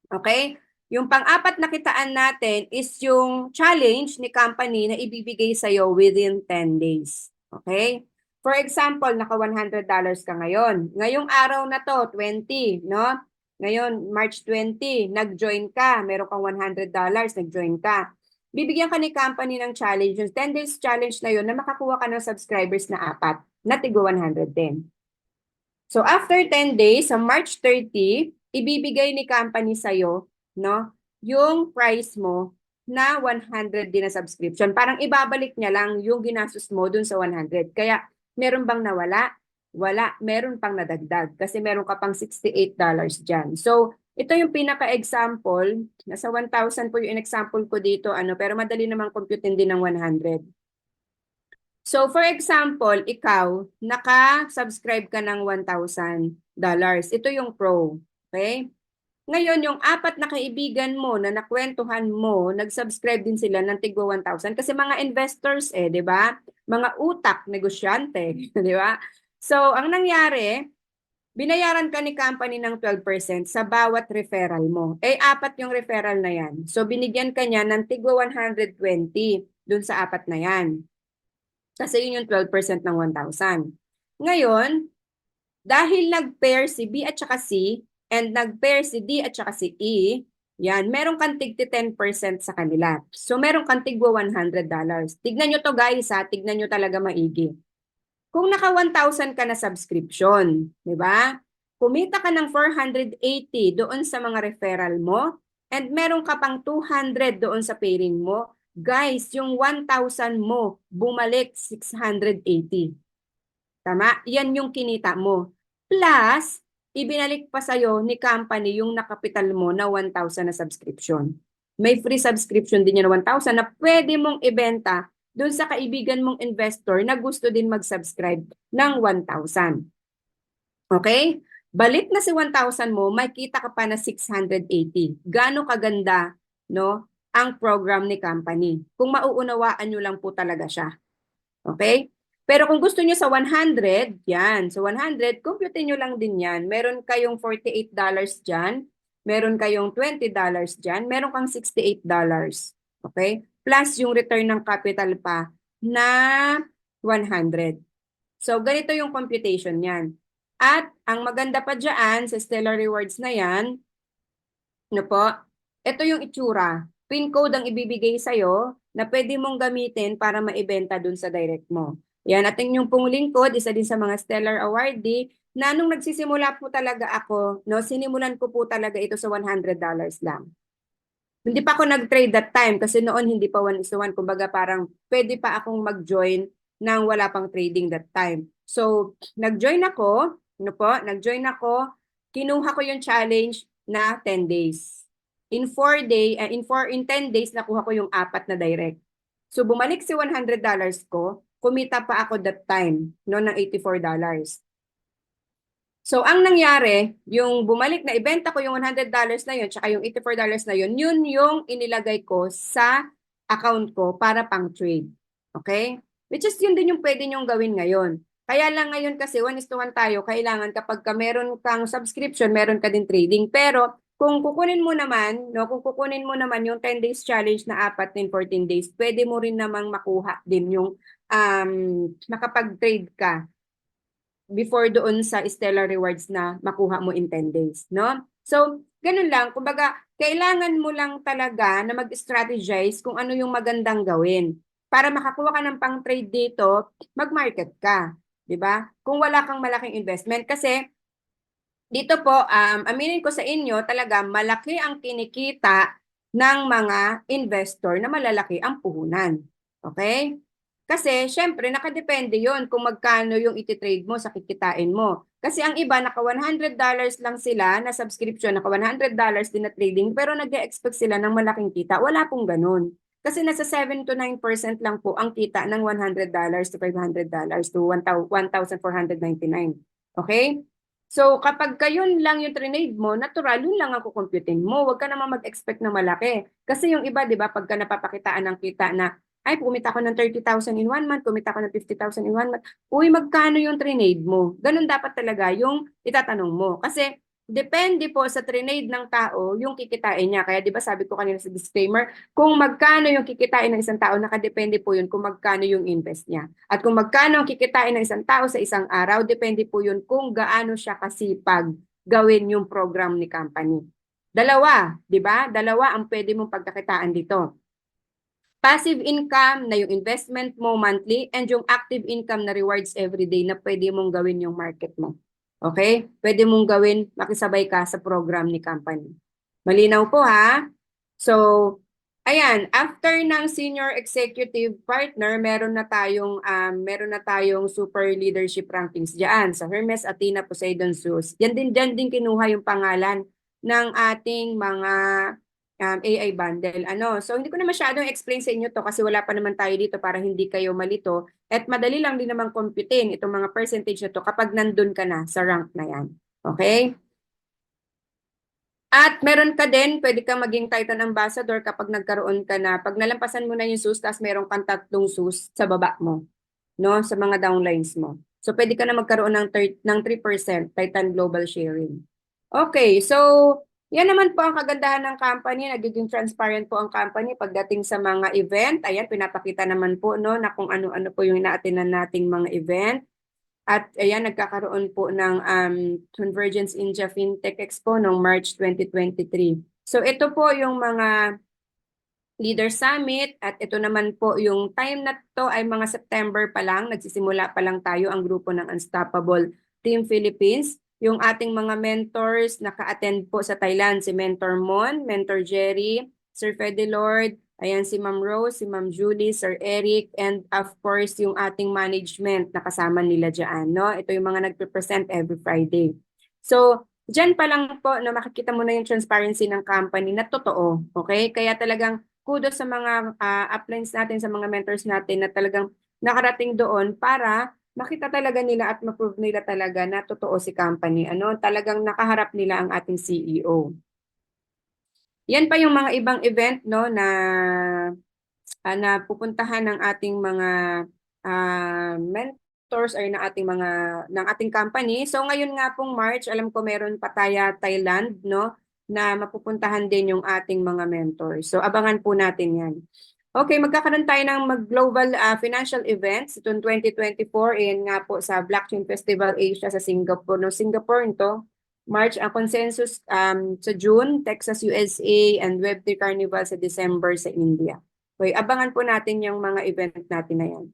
Okay? Yung pang-apat na kitaan natin is yung challenge ni company na ibibigay sa'yo within 10 days. Okay? For example, naka $100 ka ngayon. Ngayong araw na to, 20, no? Ngayon, March 20, nag-join ka. Meron kang $100, nag-join ka. Bibigyan ka ni company ng challenge. Yung 10 days challenge na yun, na makakuha ka ng subscribers na 4, na tigo 110. So after 10 days, sa March 30, ibibigay ni company sa'yo, no, yung price mo na 100 din na subscription. Parang ibabalik niya lang yung ginastos mo dun sa 100. Kaya meron bang nawala? Wala. Meron pang nadagdag kasi meron ka pang $68 dyan. So ito yung pinaka-example. Nasa 1,000 po yung example ko dito, pero madali namang computein din ng 100. So for example, ikaw, naka-subscribe ka ng $1,000. Ito yung pro. Okay? Ngayon, yung 4 na kaibigan mo na nakwentuhan mo, nag-subscribe din sila ng tigwa 1,000 kasi mga investors di ba? Mga utak, negosyante, di ba? So, ang nangyari, binayaran ka ni company ng 12% sa bawat referral mo. 4 yung referral na yan. So, binigyan ka niya ng tigwa 120 dun sa 4 na yan. Kasi yun yung 12% ng 1,000. Ngayon, dahil nag-pair si B at saka C, and nag-pair si D at saka si E, yan, meron kang tigti 10% sa kanila. So, meron kang tigwa $100. Tignan nyo to guys tignan nyo talaga maigi. Kung naka 1,000 ka na subscription, di ba? Kumita ka ng 480 doon sa mga referral mo, and meron ka pang 200 doon sa pairing mo, guys, yung 1,000 mo, bumalik 680. Tama? Yan yung kinita mo. Plus, ibinalik pa sa'yo ni company yung nakapital mo na 1,000 na subscription. May free subscription din yan na 1,000 na pwede mong ibenta doon sa kaibigan mong investor na gusto din mag-subscribe ng 1,000. Okay? Balik na si 1,000 mo, may kita ka pa na 680. Gaano kaganda, no, ang program ni company. Kung mauunawaan nyo lang po talaga siya. Okay? Pero kung gusto nyo sa 100, yan. So 100, compute nyo lang din yan. Meron kayong $48 dyan. Meron kayong $20 dyan. Meron kang $68. Okay? Plus yung return ng capital pa na 100. So ganito yung computation yan. At ang maganda pa dyan sa Stellar Rewards na yan, ano po, ito yung itsura. PIN code ang ibibigay sa'yo na pwede mong gamitin para maibenta dun sa direct mo. Yan, at yung pong lingkod, isa din sa mga Stellar Awardee, na nung nagsisimula po talaga ako, no, sinimulan ko po talaga ito sa $100 lang. Hindi pa ako nag-trade that time kasi noon hindi pa 1:1. Kumbaga parang pwede pa akong mag-join nang wala pang trading that time. So, nag-join ako, kinuha ko yung challenge na 10 days. In 10 days, nakuha ko yung 4 na direct. So, bumalik si $100 ko, kumita pa ako that time, no, ng $84. So, ang nangyari, yung bumalik na ibenta ko yung $100 na yun, tsaka yung $84 na yun, yun yung inilagay ko sa account ko para pang trade. Okay? Which is yun din yung pwede nyong gawin ngayon. Kaya lang ngayon kasi 1:1 tayo, kailangan kapag ka meron kang subscription, meron ka din trading. Pero kung kukunin mo naman, no, kung kukunin mo naman yung 10 days challenge na 4 din 14 days, pwede mo rin namang makuha din yung makapag-trade ka before doon sa Stellar Rewards na makuha mo in 10 days, no? So, ganun lang. Kumbaga, kailangan mo lang talaga na mag-strategize kung ano yung magandang gawin para makakuha ka ng pang-trade dito, mag-market ka, 'di ba? Kung wala kang malaking investment kasi dito po, aminin ko sa inyo, talaga malaki ang kinikita ng mga investor na malalaki ang puhunan. Okay? Kasi syempre nakadepende 'yon kung magkano yung ititrade mo sa kikitain mo. Kasi ang iba naka $100 lang sila na subscription, naka $100 din na trading pero nag-expect sila ng malaking kita. Wala pong ganun. Kasi nasa 7 to 9% lang po ang kita ng $100 to $500 to 1,499. Okay? So kapag yun lang yung trinade mo, natural, yun lang ang kukumputin mo. Huwag ka naman mag-expect na malaki. Kasi yung iba, di ba, pagka napapakitaan ng kita na ay, kumita ko ng 30,000 in 1 month, kumita ko ng 50,000 in 1 month. Uy, magkano yung trinade mo? Ganun dapat talaga yung itatanong mo. Kasi depende po sa trinade ng tao yung kikitain niya. Kaya di ba sabi ko kanina sa disclaimer, kung magkano yung kikitain ng isang tao, nakadepende po yun kung magkano yung invest niya. At kung magkano ang kikitain ng isang tao sa isang araw, depende po yun kung gaano siya kasipag gawin yung program ni company. Dalawa, di ba? Dalawa ang pwede mong pagkakitaan dito. Passive income na yung investment mo monthly and yung active income na rewards everyday na pwede mong gawin yung market mo. Okay? Pwede mong gawin, makisabay ka sa program ni company. Malinaw po ha? So, ayan, after ng senior executive partner, meron na tayong super leadership rankings diyan sa Hermes, Athena, Poseidon, Zeus. Diyan din kinuha yung pangalan ng ating mga AI bundle. So hindi ko na masyadong explain sa inyo to kasi wala pa naman tayo dito para hindi kayo malito. At madali lang din naman computein itong mga percentage na to kapag nandun ka na sa rank na yan. Okay? At meron ka din, pwede kang maging Titan Ambassador kapag nagkaroon ka na, pag nalampasan mo na yung SUS, tapos meron kang 3 SUS sa baba mo, no? Sa mga downlines mo. So pwede ka na magkaroon ng 3% Titan Global Sharing. Okay, so yan naman po ang kagandahan ng company. Nagiging transparent po ang company pagdating sa mga event. Ayan, pinapakita naman po no, na kung ano-ano po yung inaatinan nating mga event. At ayan, nagkakaroon po ng Convergence India FinTech Expo noong March 2023. So ito po yung mga Leader Summit at ito naman po yung time na to ay mga September pa lang. Nagsisimula pa lang tayo ang grupo ng Unstoppable Team Philippines. Yung ating mga mentors naka-attend po sa Thailand, si Mentor Mon, Mentor Jerry, Sir Fede Lord, ayan si Ma'am Rose, si Ma'am Julie, Sir Eric, and of course yung ating management na kasama nila dyan. No? Ito yung mga nagpe-present every Friday. So, dyan pa lang po na makikita mo na yung transparency ng company na totoo. Okay? Kaya talagang kudos sa mga uplines natin, sa mga mentors natin na talagang nakarating doon para makita talaga nila at ma-prove nila talaga na totoo si company. Talagang nakaharap nila ang ating CEO. Yan pa yung mga ibang event no na pupuntahan ng ating mga mentors or ng ating company. So ngayon nga pong March, alam ko meron Pattaya, Thailand, no, na mapupuntahan din yung ating mga mentors. So abangan po natin 'yan. Okay, magkakaroon tayo ng global financial events itong 2024 nga po sa Blockchain Festival Asia sa Singapore. No, Singapore ito. March ang consensus sa June, Texas, USA, and Web3 Carnival sa December sa India. Okay, abangan po natin yung mga event natin na yan.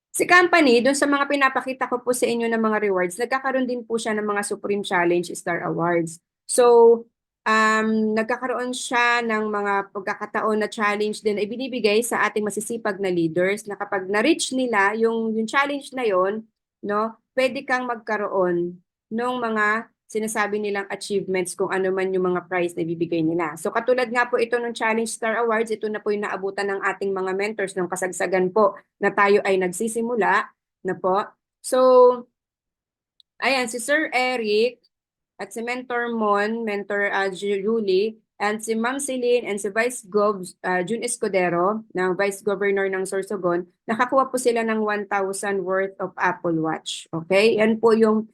Si company, dun sa mga pinapakita ko po sa inyo ng mga rewards, nagkakaroon din po siya ng mga Supreme Challenge Star Awards. So, nagkakaroon siya ng mga pagkakataon na challenge din na ibinibigay sa ating masisipag na leaders na kapag na-reach nila yung challenge na yon, no, pwede kang magkaroon ng mga sinasabi nilang achievements kung ano man yung mga prize na ibibigay nila. So katulad nga po ito ng Challenge Star Awards, ito na po yung naabutan ng ating mga mentors ng kasagsagan po na tayo ay nagsisimula na po. So, ayan, si Sir Eric at si Mentor Mon, Mentor Julie, and si Ma'am Celine and si Vice Gov June Escudero, ng Vice Governor ng Sorsogon, nakakuha po sila ng 1,000 worth of Apple Watch. Okay? Yan po yung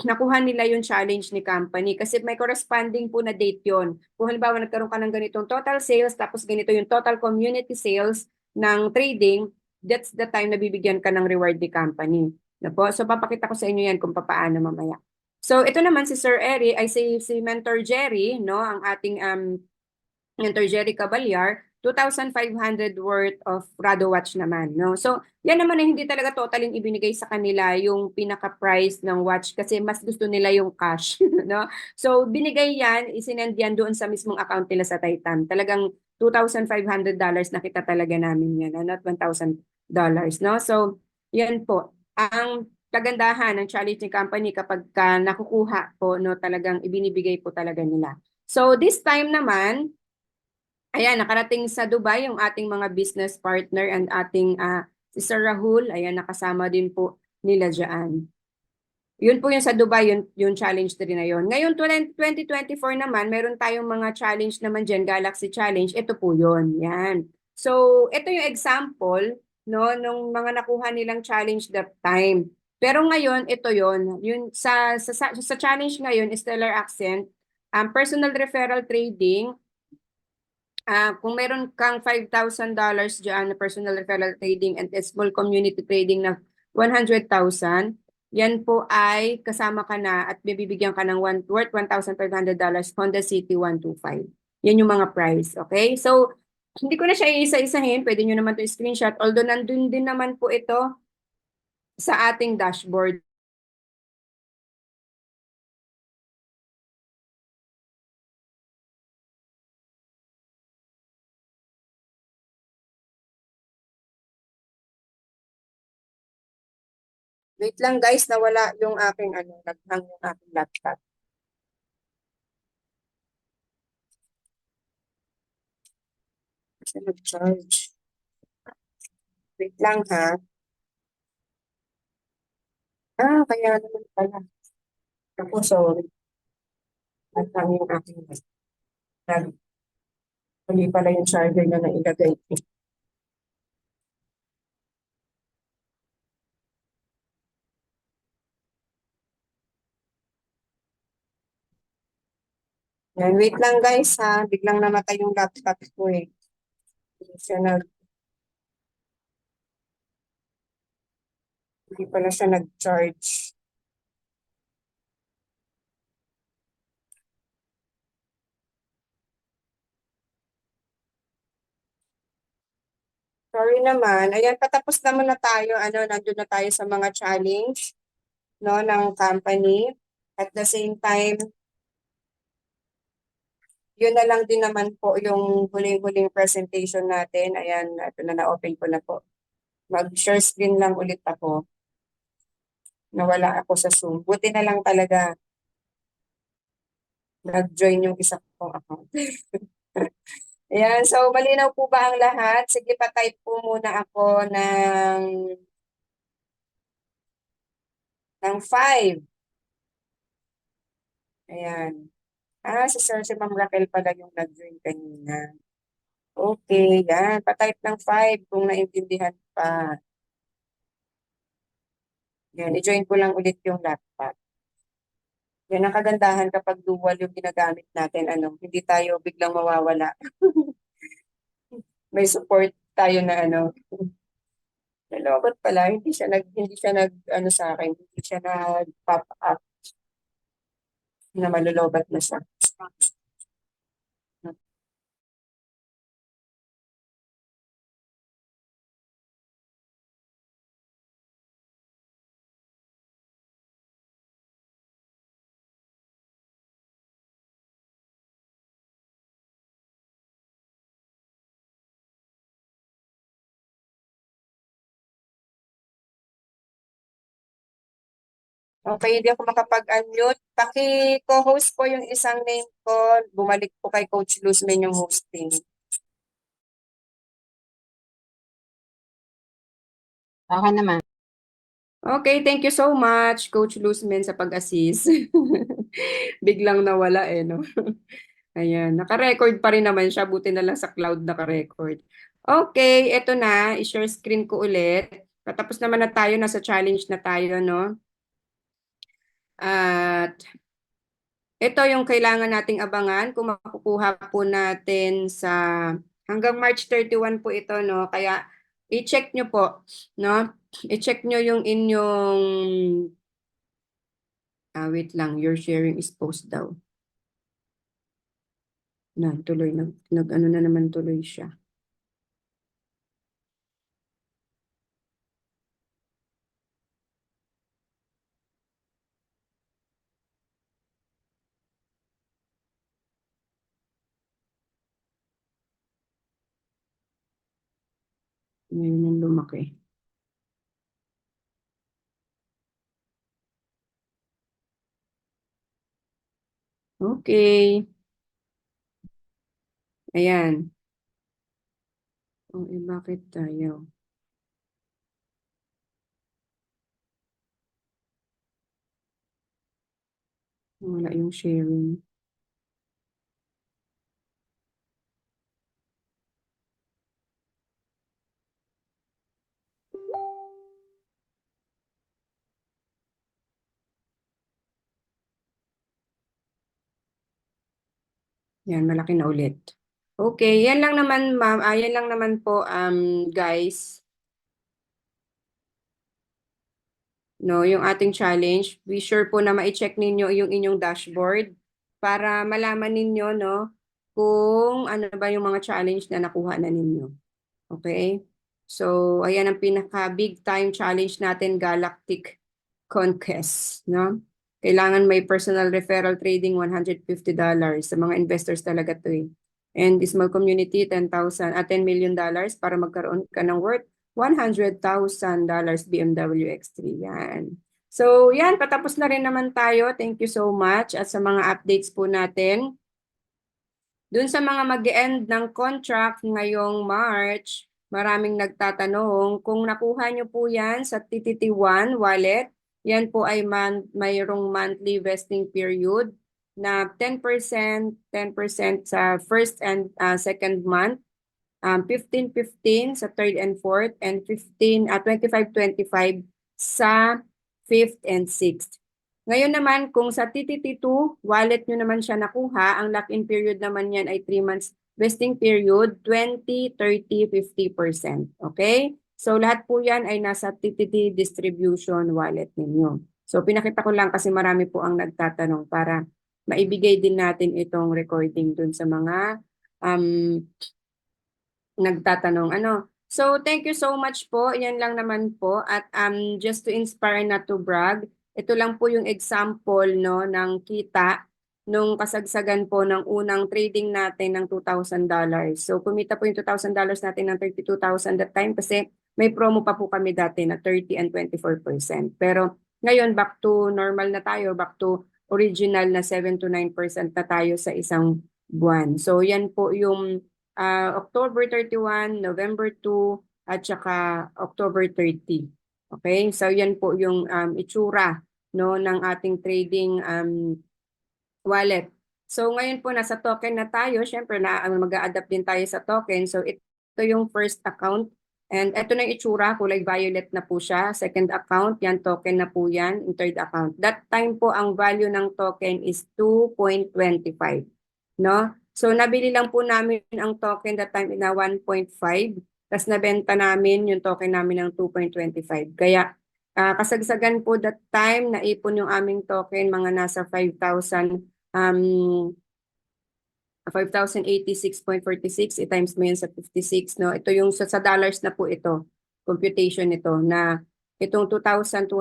nakuha nila yung challenge ni company kasi may corresponding po na date yon. Kung halimbawa nagkaroon ka ng ganitong total sales tapos ganito yung total community sales ng trading, that's the time na bibigyan ka ng reward ni company. Na po? So papakita ko sa inyo yan kung paano mamaya. So ito naman si Sir Eri ay si Mentor Jerry, no, ang ating Mentor Jerry Caballar, 2,500 worth of Rado watch naman, no? So, yan naman ay hindi talaga totaling ibinigay sa kanila yung pinaka-price ng watch kasi mas gusto nila yung cash, no? So, binigay yan, isinend yan doon sa mismong account nila sa Titan. Talagang $2,500 na kita talaga namin yan, not $1,000, no? So, yan po. Ang kagandahan ng challenging company kapag ka nakukuha po, no, talagang ibinibigay po talaga nila. So, this time naman, ayan, nakarating sa Dubai yung ating mga business partner and ating si Sir Rahul. Ayan, nakasama din po nila dyan. Yun po yung sa Dubai, yung challenge rin na yun. Ngayon, 2024 naman, meron tayong mga challenge naman dyan, Galaxy Challenge. Ito po yun. Yan. So, ito yung example, no, nung mga nakuha nilang challenge that time. Pero ngayon, ito yun. Yung sa challenge ngayon, Stellar Accent, personal referral trading, kung meron kang $5,000 dyan na personal referral trading and small community trading na 100,000, yan po ay kasama ka na at bibigyan ka ng worth $1,500 Honda City 125. Yan yung mga price, okay? So, hindi ko na siya iisa-isahin. Pwede nyo naman to screenshot. Although nandun din naman po ito sa ating dashboard. Wait lang guys, nawala yung aking naghang yung aking laptop. Kasi nag-charge. Wait lang ha. Kaya naman pala. Ako, sorry. Naghang yung aking laptop. Mali pala yung charger na nailagay ko. Yan, wait lang guys ha. Biglang namatay yung laptop ko eh. Hindi siya hindi pala siya nag-charge. Sorry naman. Ayan, patapos naman na tayo. Nandun na tayo sa mga challenge, no, ng company. At the same time, yun na lang din naman po yung huling-huling presentation natin. Ayan, ito na-open ko na po. Mag-share screen lang ulit ako. Nawala ako sa Zoom. Buti na lang talaga nag-join yung isa kong account. Ayan, so malinaw po ba ang lahat? Sige, pa-type po muna ako ng 5. Ayan. Si Sir, si Ma'am Raquel pala yung nag-join kanina. Okay, yan. Pa-type ng 5 kung naintindihan pa. Yan, i-join ko lang ulit yung laptop. Yan ang kagandahan kapag dual yung ginagamit natin. Hindi tayo biglang mawawala. May support tayo na nalobot pala, hindi siya nag sa akin, hindi siya nag-pop up na malulobat na siya. Okay, hindi ako makapag-unmute. Paki-co-host po yung isang name ko. Bumalik po kay Coach Luzman yung hosting. Ako naman. Okay, thank you so much, Coach Luzman, sa pag-assist. Biglang nawala no? Ayan, naka-record pa rin naman siya. Buti na lang sa cloud naka-record. Okay, eto na. I-share screen ko ulit. Patapos naman na tayo. Nasa challenge na tayo, no? At ito yung kailangan nating abangan kung makukuha po natin hanggang March 31 po ito, no? Kaya i-check nyo po, no? I-check nyo yung inyong, wait lang, your sharing is post daw. Tuloy, ano na naman tuloy siya. Ngayon yung lumaki. Okay. Ayan. Bakit tayo? Wala yung sharing. Yan, malaki na ulit. Okay, yan lang naman ma'am. Yan lang naman po guys. No, yung ating challenge. Be sure po na ma-check ninyo yung inyong dashboard para malaman ninyo no kung ano ba yung mga challenge na nakuha na ninyo. Okay? So, ayan ang pinaka big time challenge natin, Galactic Conquest, no? Kailangan may personal referral trading $150 sa mga investors talaga to eh. And the small community 10,000 $10 million para magkaroon ka ng worth $100,000 BMW X3 yan. So, yan, patapos na rin naman tayo. Thank you so much at sa mga updates po natin. Doon sa mga mag-end ng contract ngayong March, maraming nagtatanong kung nakuha nyo po yan sa TTT1 wallet, yan po ay mayroong monthly vesting period na 10%, 10% sa first and second month, 15-15 sa third and fourth, and 25-25 sa fifth and sixth. Ngayon naman, kung sa TTT2, wallet nyo naman siya nakuha, ang lock-in period naman yan ay 3 months vesting period, 20, 30, 50%. Okay? So lahat po yan ay nasa TTT distribution wallet ninyo. So pinakita ko lang kasi marami po ang nagtatanong para maibigay din natin itong recording dun sa mga nagtatanong ano. So thank you so much po. Yan lang naman po at just to inspire not to brag, ito lang po yung example no ng kita nung kasagsagan po ng unang trading natin ng $2,000. So kumita po yung $2,000 natin ng 32,000 that time kasi may promo pa po kami dati na 30 and 24%. Pero ngayon back to normal na tayo, back to original na 7 to 9% na tayo sa isang buwan. So yan po yung October 31, November 2, at saka October 30. Okay? So yan po yung itsura no ng ating trading wallet. So ngayon po nasa token na tayo, syempre na mag-a-adapt din tayo sa token. So ito yung first account and ito na yung itsura, kulay violet na po siya. Second account, yan token na po yan. Yung third account. That time po ang value ng token is 2.25. No? So nabili lang po namin ang token that time na 1.5. Tapos nabenta namin yung token namin ng 2.25. Kaya kasagsagan po that time, naipon yung aming token mga nasa 5,086.46 i-times mo yun sa 56 no. Ito yung sa dollars na po ito. Computation nito na itong 2,260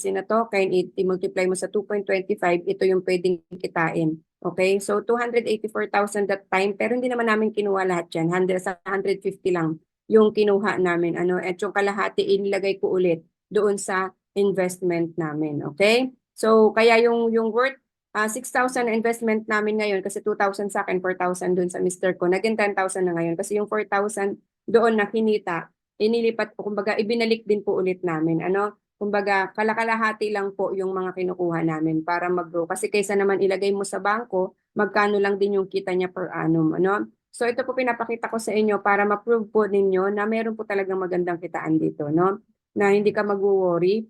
na token i-multiply mo sa 2.25, ito yung pwedeng kitain. Okay? So 284,000 that time pero hindi naman namin kinuha lahat yan. 150 lang yung kinuha namin ano at yung kalahati inilagay ko ulit doon sa investment namin. Okay? So kaya yung worth 6,000 na investment namin ngayon kasi 2,000 sa akin, 4,000 doon sa mister ko. Naging 10,000 na ngayon kasi yung 4,000 doon na kinita, inilipat po, kumbaga ibinalik din po ulit namin. Ano? Kumbaga kalakalahati lang po yung mga kinukuha namin para mag-grow. Kasi kaysa naman ilagay mo sa bangko, magkano lang din yung kita niya per annum. Ano? So ito po pinapakita ko sa inyo para ma-prove po ninyo na meron po talagang magandang kitaan dito. No? Na hindi ka mag-worry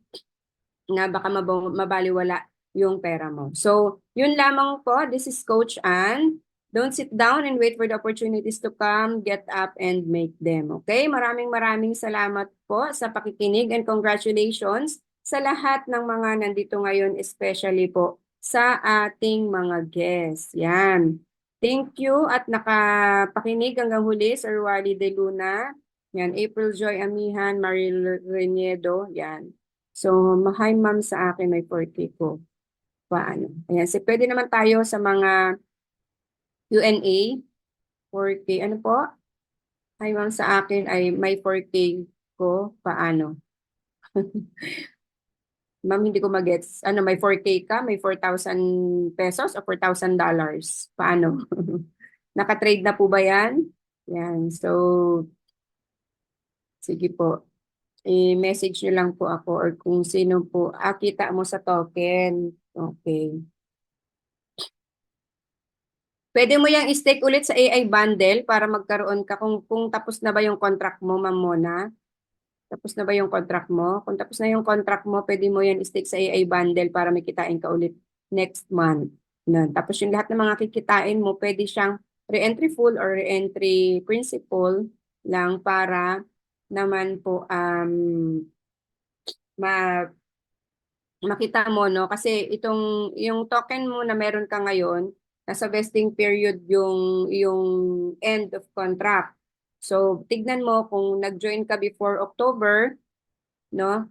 na baka mabaliwala yung pera mo. So, yun lamang po. This is Coach Ann. Don't sit down and wait for the opportunities to come. Get up and make them. Okay? Maraming salamat po sa pakikinig and congratulations sa lahat ng mga nandito ngayon, especially po sa ating mga guests. Yan. Thank you at nakapakinig hanggang huli, Sir Wally De Luna. Yan, April Joy Amihan, Maril Reniedo. Yan. So, hi ma'am sa akin, may 4K ko. Paano? Ayan, so pwede naman tayo sa mga Q&A. 4K, ano po? Ay, ma'am, sa akin ay may 4K ko. Paano? Ma'am, hindi ko magets. Ano, may 4K ka? May 4,000 pesos o $4,000? Paano? Nakatrade na po ba yan? Yan. So, sige po. I-message nyo lang po ako or kung sino po. Kita mo sa token. Okay. Pwede mo yang i-stake ulit sa AI bundle para magkaroon ka kung tapos na ba yung contract mo, Ma'am Mona? Tapos na ba yung contract mo? Kung tapos na yung contract mo, pwede mo yan i-stake sa AI bundle para may kitain ka ulit next month. Na. Tapos yung lahat ng mga kikitain mo, pwede siyang re-entry full or re-entry principal lang para naman po ma makita mo, no, kasi yung token mo na meron ka ngayon, nasa vesting period yung end of contract. So tignan mo kung nag-join ka before October, no,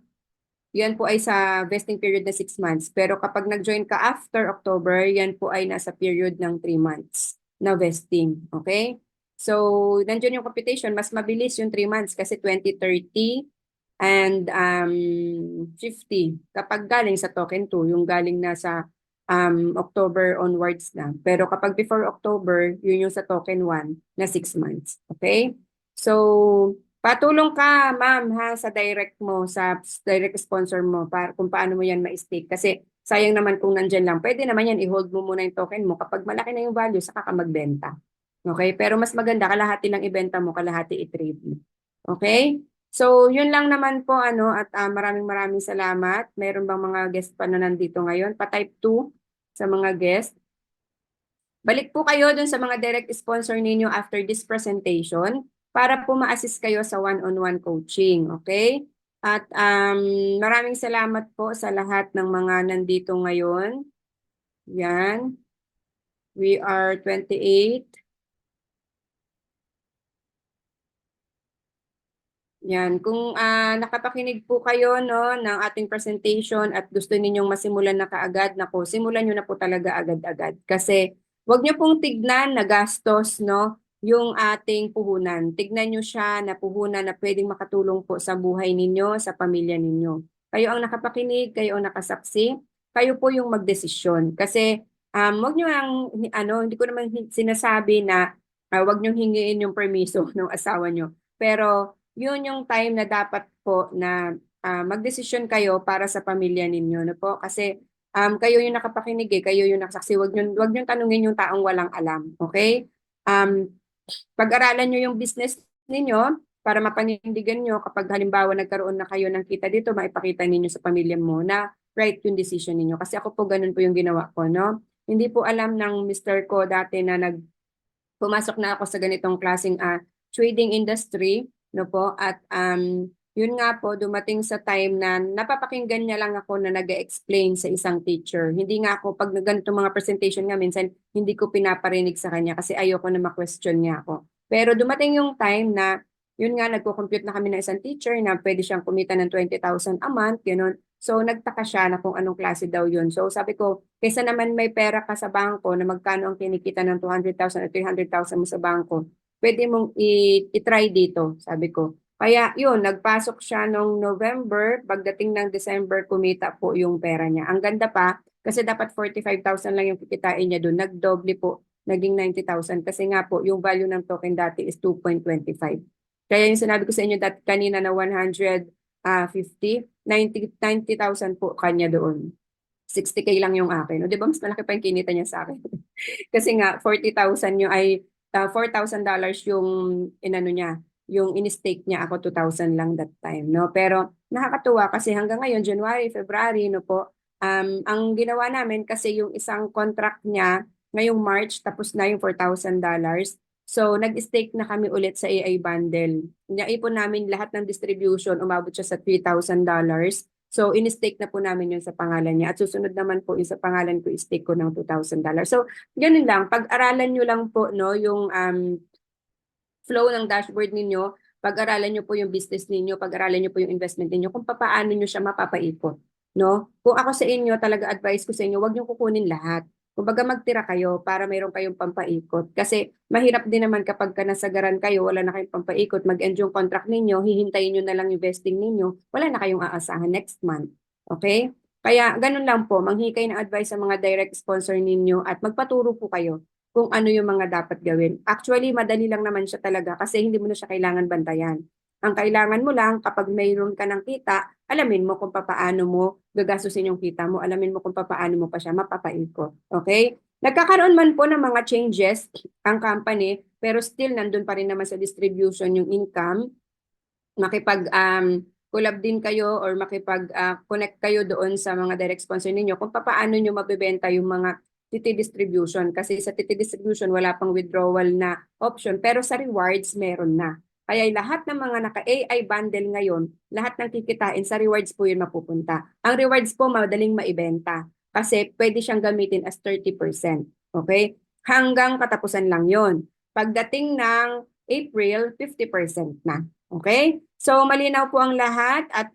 yan po ay sa vesting period na 6 months. Pero kapag nag-join ka after October, yan po ay nasa period ng 3 months na vesting. Okay? So, nandiyan yung computation. Mas mabilis yung 3 months kasi 20, 30, and 50. Kapag galing sa token 2, yung galing na sa October onwards na. Pero kapag before October, yun yung sa token 1 na 6 months. Okay? So, patulong ka, ma'am, ha, sa direct mo, sa direct sponsor mo, para kung paano mo yan ma-stake. Kasi sayang naman kung nandyan lang. Pwede naman yan, i-hold mo muna yung token mo. Kapag malaki na yung value, saka ka magbenta. Okay? Pero mas maganda, kalahati lang ibenta mo, kalahati i-trade mo. Okay? So, yun lang naman po, at maraming maraming salamat. Meron bang mga guest pa na nandito ngayon? Pa-type 2 sa mga guest. Balik po kayo dun sa mga direct sponsor ninyo after this presentation para po ma-assist kayo sa one-on-one coaching, okay? At maraming salamat po sa lahat ng mga nandito ngayon. Yan. We are 28. Yan, kung nakapakinig po kayo, no, ng ating presentation at gusto ninyong masimulan na kaagad, nako, simulan niyo na po talaga agad-agad. Kasi wag niyo pong tignan na gastos, no, yung ating puhunan. Tignan niyo siya na puhunan na pwedeng makatulong po sa buhay ninyo, sa pamilya ninyo. Kayo ang nakapakinig, kayo ang nakasaksi, kayo po yung magdesisyon. Kasi wag niyo hindi ko naman sinasabi na wag niyo hingiin yung permiso ng asawa niyo. Pero yun yung time na dapat po na magdesisyon kayo para sa pamilya ninyo, no po? Kasi kayo yung nakapakinig, kayo yung nakasaksi. Wag niyo tanungin yung taong walang alam, okay? Um, Pag-aralan nyo yung business ninyo para mapanindigan nyo kapag halimbawa nagkaroon na kayo ng kita dito, maipakita ninyo sa pamilya mo na right yung decision ninyo. Kasi ako po ganun po yung ginawa ko, no? Hindi po alam ng mister ko dati na pumasok na ako sa ganitong klaseng trading industry, no po? At yun nga po, dumating sa time na napapakinggan niya lang ako na nag-explain sa isang teacher. Hindi nga ako, pag ganitong mga presentation nga, minsan hindi ko pinaparinig sa kanya kasi ayoko na ma-question niya ako. Pero dumating yung time na, yun nga, nagko-compute na kami ng isang teacher na pwede siyang kumita ng 20,000 a month, gano'n. So, nagtaka siya na kung anong klase daw yun. So, sabi ko, kaysa naman may pera ka sa bangko na magkano ang kinikita ng 200,000 at 300,000 mo sa bangko, pwede mong i-try dito, sabi ko. Kaya yun, nagpasok siya noong November, pagdating ng December, kumita po yung pera niya. Ang ganda pa, kasi dapat 45,000 lang yung kikitain niya doon. Nagdoble po, naging 90,000. Kasi nga po, yung value ng token dati is 2.25. Kaya yung sinabi ko sa inyo dati kanina na 150, 90,000 po kanya doon. 60K lang yung akin. O, di ba mas malaki pa yung kinita niya sa akin? Kasi nga, 40,000 yung $4,000 yung inano niya, yung in-stake niya, ako 2,000 lang that time, no? Pero nakakatuwa kasi hanggang ngayon, January, February, no po, ang ginawa namin kasi yung isang contract niya ngayong March, tapos na yung $4,000. So, nag-stake na kami ulit sa AI bundle. Naipon namin lahat ng distribution, umabot siya sa $3,000. So, in-stake na po namin yun sa pangalan niya. At susunod naman po yung sa pangalan ko, i-stake ko ng $2,000. So, ganun lang. Pag-aralan nyo lang po, no, yung flow ng dashboard ninyo, pag-aralan nyo po yung business ninyo, pag-aralan nyo po yung investment ninyo, kung paano nyo siya mapapaikot. No? Kung ako sa inyo, talaga advice ko sa inyo, huwag nyo kukunin lahat. Kumbaga magtira kayo para mayroon kayong pampaikot. Kasi mahirap din naman kapag ka nasagaran kayo, wala na kayong pampaikot, mag-end yung contract ninyo, hihintayin nyo na lang yung vesting ninyo, wala na kayong aasahan next month. Okay? Kaya ganun lang po, manghikay ng advice sa mga direct sponsor ninyo at magpaturo po kayo kung ano yung mga dapat gawin. Actually, madali lang naman siya talaga kasi hindi mo na siya kailangan bantayan. Ang kailangan mo lang kapag mayroon ka ng kita, alamin mo kung papaano mo gagastusin yung kita mo, alamin mo kung papaano mo pa siya mapapaikot. Okay? Nagkakaroon man po ng mga changes ang company, pero still nandun pa rin naman sa distribution yung income. Makipag collab din kayo or makipag connect kayo doon sa mga direct sponsor ninyo kung paano nyo mabebenta yung mga TT distribution. Kasi sa TT distribution, wala pang withdrawal na option, pero sa rewards, meron na. Kaya lahat ng mga naka-AI bundle ngayon, lahat ng kikitain sa rewards po yun mapupunta. Ang rewards po madaling maibenta kasi pwede siyang gamitin as 30%. Okay? Hanggang katapusan lang yon. Pagdating ng April, 50% na. Okay? So malinaw po ang lahat at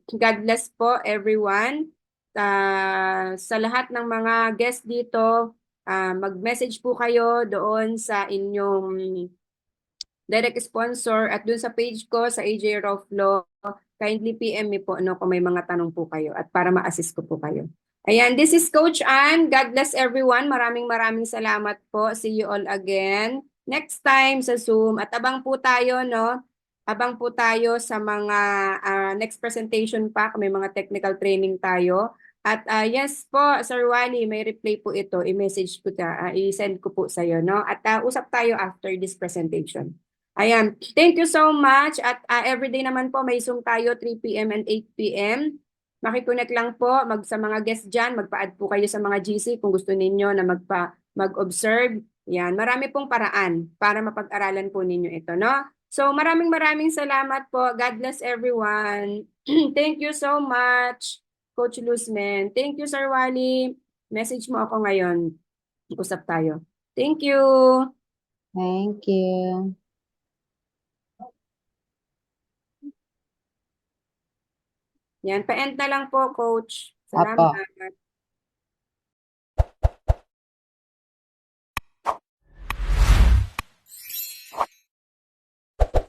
God bless po everyone. Sa lahat ng mga guests dito, mag-message po kayo doon sa inyong direct sponsor at doon sa page ko sa AJ Roflo. Kindly PM me po no, kung may mga tanong po kayo at para ma-assist ko po kayo. Ayan, this is Coach Ann. God bless everyone. Maraming salamat po. See you all again next time sa Zoom. At abang po tayo, no? Abang po tayo sa mga next presentation pa. May mga technical training tayo. At yes po, Sir Wally, may replay po ito. I-message ko i-send ko po sa iyo, no? At usap tayo after this presentation. Ayan. Thank you so much. At everyday naman po may Zoom tayo 3 p.m. and 8 p.m. Makiconnect lang po sa mga guests dyan. Magpa-add po kayo sa mga GC kung gusto ninyo na mag-observe. Yan. Marami pong paraan para mapag-aralan po ninyo ito, no? So maraming salamat po. God bless everyone. Thank you so much, Coach Luzmen. Thank you, Sir Wally. Message mo ako ngayon. Usap tayo. Thank you. Thank you. Yan. Pa-end na lang po, Coach. Opo. Salamat.